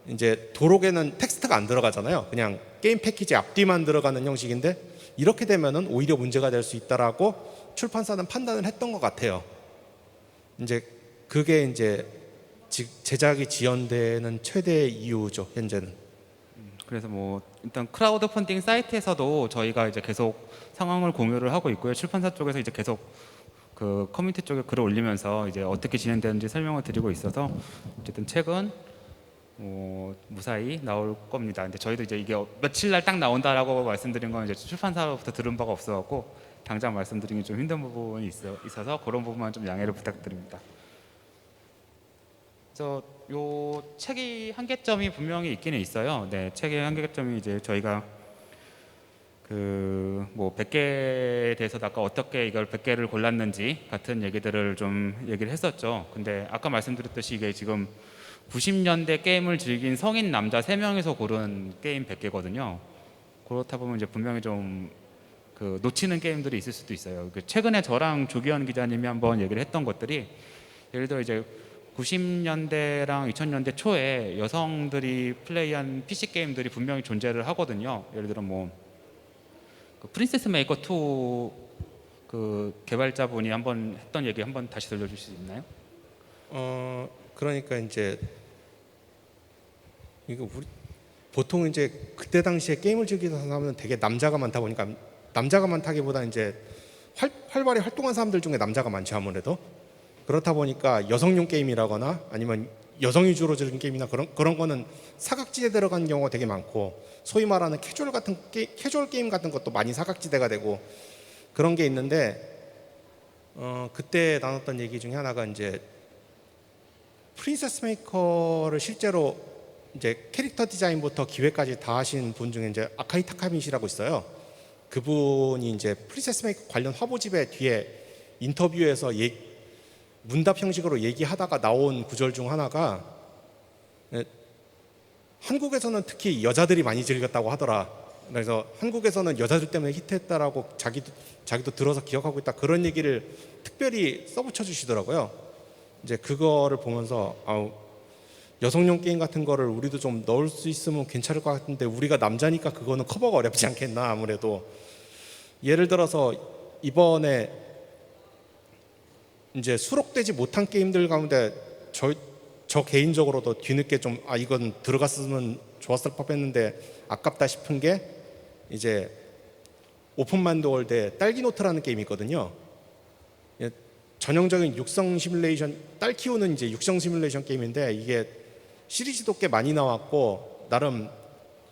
S3: 이제 도록에는 텍스트가 안 들어가잖아요. 그냥 게임 패키지 앞뒤만 들어가는 형식인데 이렇게 되면은 오히려 문제가 될 수 있다라고 출판사는 판단을 했던 것 같아요. 이제 그게 이제 제작이 지연되는 최대 이유죠, 현재는.
S1: 그래서 뭐 일단 크라우드 펀딩 사이트에서도 저희가 이제 계속 상황을 공유를 하고 있고요. 출판사 쪽에서 이제 계속 그 커뮤니티 쪽에 글을 올리면서 이제 어떻게 진행되는지 설명을 드리고 있어서 어쨌든 책은 무사히 나올 겁니다. 근데 저희도 이제 이게 며칠 날 딱 나온다라고 말씀드린 건 이제 출판사로부터 들은 바가 없어갖고 당장 말씀드리기 좀 힘든 부분이 있어서 그런 부분만 좀 양해를 부탁드립니다. 그래서 요 책이 한계점이 분명히 있기는 있어요. 네, 책의 한계점이 이제 저희가 그 뭐 100개에 대해서 아까 어떻게 이걸 100개를 골랐는지 같은 얘기들을 좀 얘기를 했었죠. 근데 아까 말씀드렸듯이 이게 지금 90년대 게임을 즐긴 성인 남자 3명에서 고른 게임 100개거든요. 그렇다 보면 이제 분명히 좀 그 놓치는 게임들이 있을 수도 있어요. 최근에 저랑 조기현 기자님이 한번 얘기를 했던 것들이 예를 들어 이제 90년대랑 2000년대 초에 여성들이 플레이한 PC 게임들이 분명히 존재를 하거든요. 예를 들어 뭐 그 프린세스 메이커 2 그 개발자분이 한번 했던 얘기 한번 다시 들려주실 수 있나요?
S3: 그러니까 이제 이거 보통 이제 그때 당시에 게임을 즐기는 사람은 되게 남자가 많다 보니까 남자가 많다기보다 이제 활발히 활동한 사람들 중에 남자가 많죠 아무래도. 그렇다 보니까 여성용 게임이라거나 아니면 여성 위주로 즐긴 게임이나 그런 거는 사각지대 들어간 경우가 되게 많고 소위 말하는 캐주얼 게임 같은 것도 많이 사각지대가 되고 그런 게 있는데 그때 나눴던 얘기 중에 하나가 이제 프린세스 메이커를 실제로 이제 캐릭터 디자인부터 기획까지 다 하신 분 중에 이제 아카이 타카미시라고 있어요. 그분이 이제 프린세스 메이커 관련 화보집에 뒤에 인터뷰에서 문답 형식으로 얘기하다가 나온 구절 중 하나가 한국에서는 특히 여자들이 많이 즐겼다고 하더라. 그래서 한국에서는 여자들 때문에 히트했다라고 자기도 들어서 기억하고 있다. 그런 얘기를 특별히 써붙여 주시더라고요. 이제 그거를 보면서 여성용 게임 같은 거를 우리도 좀 넣을 수 있으면 괜찮을 것 같은데 우리가 남자니까 그거는 커버가 어렵지 않겠나 아무래도. 예를 들어서 이번에 이제 수록되지 못한 게임들 가운데 저 개인적으로도 뒤늦게 좀 이건 들어갔으면 좋았을 법했는데 아깝다 싶은 게 이제 오픈마인드 월드에 딸기노트라는 게임이 있거든요. 예, 전형적인 육성 시뮬레이션, 딸 키우는 이제 육성 시뮬레이션 게임인데 이게 시리즈도 꽤 많이 나왔고 나름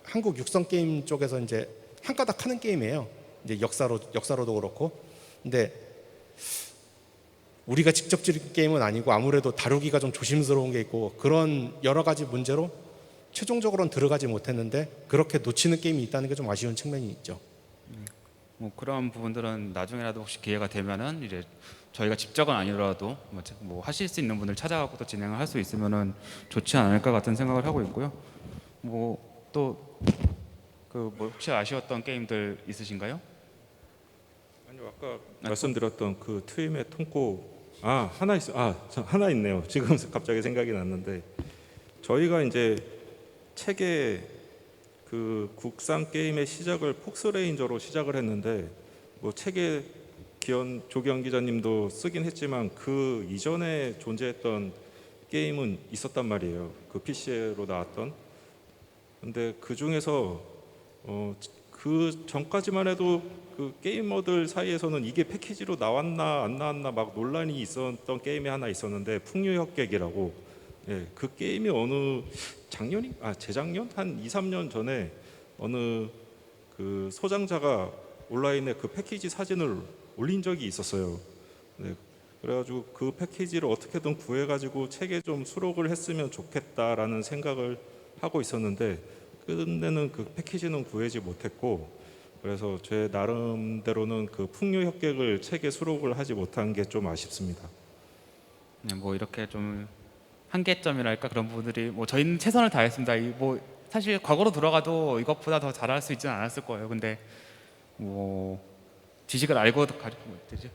S3: 한국 육성 게임 쪽에서 이제 한 가닥 하는 게임이에요. 이제 역사로도 그렇고. 근데 우리가 직접 즐긴 게임은 아니고 아무래도 다루기가 좀 조심스러운 게 있고 그런 여러 가지 문제로 최종적으로는 들어가지 못했는데 그렇게 놓치는 게임이 있다는 게 좀 아쉬운 측면이 있죠.
S1: 뭐 그런 부분들은 나중에라도 혹시 기회가 되면은 이제 저희가 직접은 아니더라도 뭐 하실 수 있는 분들 찾아가고 또 진행을 할 수 있으면은 좋지 않을까 같은 생각을 하고 있고요. 뭐 또 그 뭐 혹시 아쉬웠던 게임들 있으신가요?
S2: 아니요, 아까 말씀드렸던 그 트임의 통고 하나 있네요. 지금 갑자기 생각이 났는데 저희가 이제 책에 그 국산 게임의 시작을 폭스레인저로 시작을 했는데 뭐 책에 조기현 기자님도 쓰긴 했지만 그 이전에 존재했던 게임은 있었단 말이에요. 그 PC로 나왔던. 근데 그 중에서 그 전까지만 해도 그 게이머들 사이에서는 이게 패키지로 나왔나 안 나왔나 막 논란이 있었던 게임이 하나 있었는데 풍류협객이라고. 예, 그 게임이 재작년 한 2, 3년 전에 어느 그 소장자가 온라인에 그 패키지 사진을 올린 적이 있었어요. 네, 그래가지고 그 패키지를 어떻게든 구해가지고 책에 좀 수록을 했으면 좋겠다라는 생각을 하고 있었는데 끝내는 그 패키지는 구하지 못했고 그래서 제 나름대로는 그 풍류협객을 책에 수록을 하지 못한 게 좀 아쉽습니다.
S1: 네, 뭐 이렇게 좀 한계점이랄까 그런 부분들이 뭐 저희는 최선을 다했습니다. 뭐 사실 과거로 돌아가도 이것보다 더 잘할 수 있지는 않았을 거예요. 근데 뭐 지식을 알고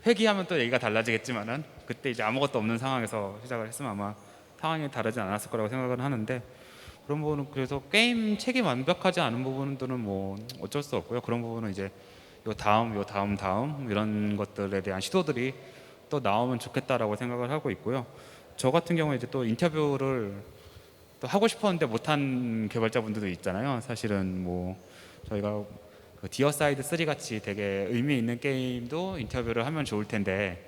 S1: 회귀하면 또 얘기가 달라지겠지만은 그때 이제 아무것도 없는 상황에서 시작을 했으면 아마 상황이 다르지 않았을 거라고 생각을 하는데 그런 부분은 그래서 게임 책이 완벽하지 않은 부분들은 뭐 어쩔 수 없고요. 그런 부분은 이제 요 다음 이런 것들에 대한 시도들이 또 나오면 좋겠다라고 생각을 하고 있고요. 저 같은 경우에 이제 또 인터뷰를 또 하고 싶었는데 못한 개발자분들도 있잖아요. 사실은 뭐 저희가 그 디어사이드 3 같이 되게 의미 있는 게임도 인터뷰를 하면 좋을 텐데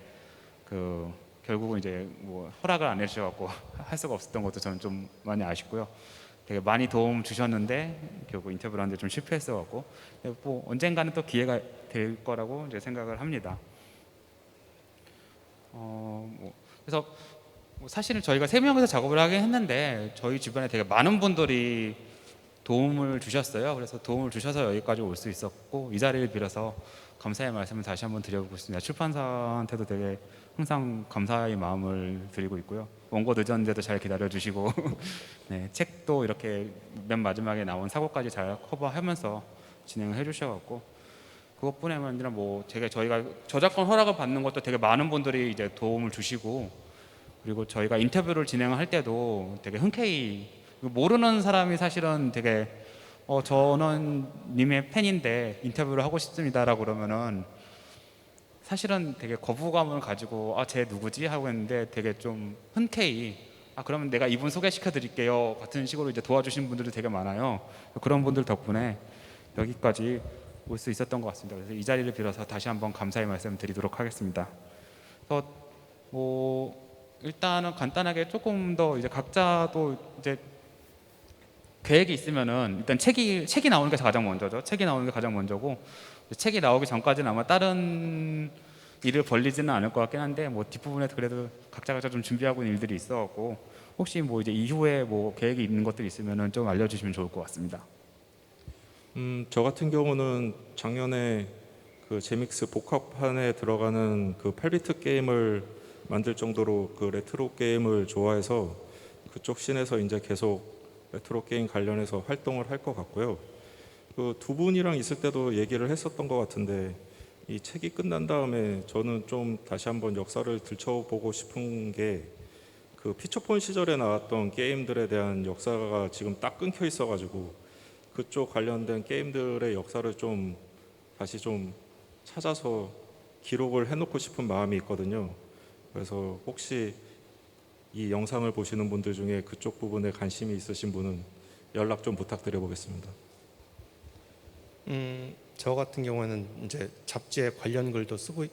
S1: 그 결국은 이제 뭐 허락을 안 해주셔갖고 할 수가 없었던 것도 저는 좀 많이 아쉽고요. 되게 많이 도움 주셨는데 결국 인터뷰를 하는데 좀 실패했어갖고 뭐 언젠가는 또 기회가 될 거라고 이제 생각을 합니다. 그래서 뭐 사실은 저희가 3명이서 작업을 하긴 했는데 저희 주변에 되게 많은 분들이 도움을 주셨어요. 그래서 도움을 주셔서 여기까지 올 수 있었고 이 자리를 빌어서 감사의 말씀을 다시 한번 드려보고 싶습니다. 출판사한테도 되게 항상 감사의 마음을 드리고 있고요. 원고 늦었는데도 잘 기다려주시고 네, 책도 이렇게 맨 마지막에 나온 사고까지 잘 커버하면서 진행을 해주셔갖고 그것뿐만 아니라 뭐 저희가 저작권 허락을 받는 것도 되게 많은 분들이 이제 도움을 주시고 그리고 저희가 인터뷰를 진행할 때도 되게 흔쾌히 모르는 사람이 사실은 되게 저는 님의 팬인데 인터뷰를 하고 싶습니다라고 그러면은 사실은 되게 거부감을 가지고 쟤 누구지 하고 했는데 되게 좀 흔쾌히 그러면 내가 이분 소개시켜 드릴게요 같은 식으로 이제 도와주신 분들도 되게 많아요. 그런 분들 덕분에 여기까지 올 수 있었던 것 같습니다. 그래서 이 자리를 빌어서 다시 한번 감사의 말씀 드리도록 하겠습니다. 그래서 뭐 일단은 간단하게 조금 더 이제 각자도 이제 계획이 있으면은 일단 책이 나오는 게 가장 먼저죠. 책이 나오는 게 가장 먼저고 책이 나오기 전까지는 아마 다른 일을 벌리지는 않을 것 같긴 한데 뭐 뒷부분에 그래도 각자 좀 준비하고 있는 일들이 있어갖고 혹시 뭐 이제 이후에 뭐 계획이 있는 것들이 있으면은 좀 알려주시면 좋을 것 같습니다.
S2: 저 같은 경우는 작년에 그 제믹스 복합판에 들어가는 그 8비트 게임을 만들 정도로 그 레트로 게임을 좋아해서 그쪽 씬에서 이제 계속 레트로 게임 관련해서 활동을 할 것 같고요. 그 두 분이랑 있을 때도 얘기를 했었던 것 같은데 이 책이 끝난 다음에 저는 좀 다시 한번 역사를 들춰보고 싶은 게 그 피처폰 시절에 나왔던 게임들에 대한 역사가 지금 딱 끊겨 있어가지고 그쪽 관련된 게임들의 역사를 좀 다시 좀 찾아서 기록을 해놓고 싶은 마음이 있거든요. 그래서 혹시 이 영상을 보시는 분들 중에 그쪽 부분에 관심이 있으신 분은 연락 좀 부탁드려 보겠습니다.
S3: 저 같은 경우에는 이제 잡지에 관련 글도 쓰고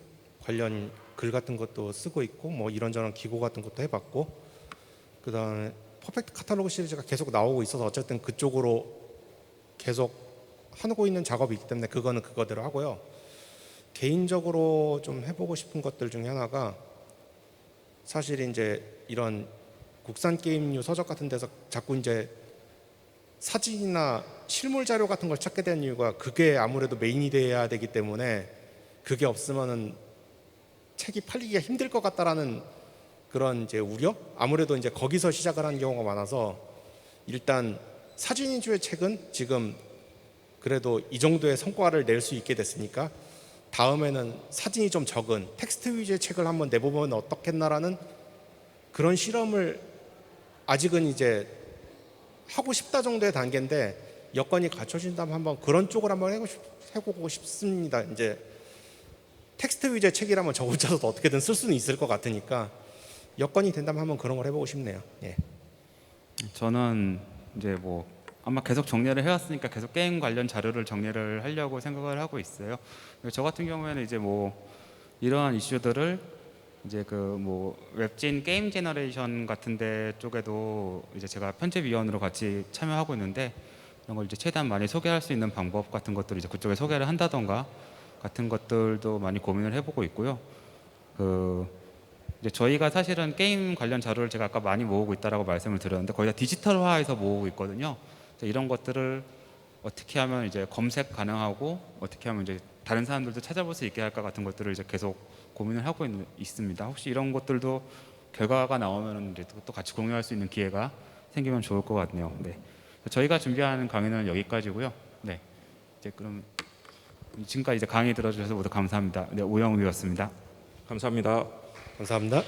S3: 관련 글 같은 것도 쓰고 있고 뭐 이런저런 기고 같은 것도 해봤고 그다음에 퍼펙트 카탈로그 시리즈가 계속 나오고 있어서 어쨌든 그쪽으로 계속 하고 있는 작업이 있기 때문에 그거는 그거대로 하고요. 개인적으로 좀 해보고 싶은 것들 중에 하나가 사실 이제 이런 국산 게임류 서적 같은 데서 자꾸 이제 사진이나 실물 자료 같은 걸 찾게 되는 이유가 그게 아무래도 메인이 돼야 되기 때문에 그게 없으면은 책이 팔리기가 힘들 것 같다라는 그런 이제 우려? 아무래도 이제 거기서 시작을 하는 경우가 많아서 일단 사진 위주의 책은 지금 그래도 이 정도의 성과를 낼 수 있게 됐으니까 다음에는 사진이 좀 적은 텍스트 위주의 책을 한번 내보면 어떻겠나라는 그런 실험을 아직은 이제 하고 싶다 정도의 단계인데 여건이 갖춰진다면 한번 그런 쪽을 한번 해보고 싶습니다. 이제 텍스트 위주의 책이라면 저 혼자서도 어떻게든 쓸 수는 있을 것 같으니까 여건이 된다면 한번 그런 걸 해보고 싶네요. 예.
S1: 저는 이제 뭐 아마 계속 정리를 해왔으니까 계속 게임 관련 자료를 정리를 하려고 생각을 하고 있어요. 저 같은 경우에는 이제 뭐 이러한 이슈들을 이제 그 뭐 웹진 게임 제너레이션 같은데 쪽에도 이제 제가 편집위원으로 같이 참여하고 있는데 이런 걸 이제 최대한 많이 소개할 수 있는 방법 같은 것들을 이제 그쪽에 소개를 한다던가 같은 것들도 많이 고민을 해보고 있고요. 그 이제 저희가 사실은 게임 관련 자료를 제가 아까 많이 모으고 있다라고 말씀을 드렸는데 거의 다 디지털화해서 모으고 있거든요. 이런 것들을 어떻게 하면 이제 검색 가능하고 어떻게 하면 이제 다른 사람들도 찾아볼 수 있게 할까 같은 것들을 이제 계속 고민을 하고 있습니다. 혹시 이런 것들도 결과가 나오면 이제 또 같이 공유할 수 있는 기회가 생기면 좋을 것 같네요. 네, 저희가 준비하는 강의는 여기까지고요. 네, 이제 그럼 지금까지 이제 강의 들어주셔서 모두 감사합니다. 네, 오영우였습니다.
S2: 감사합니다.
S3: 감사합니다.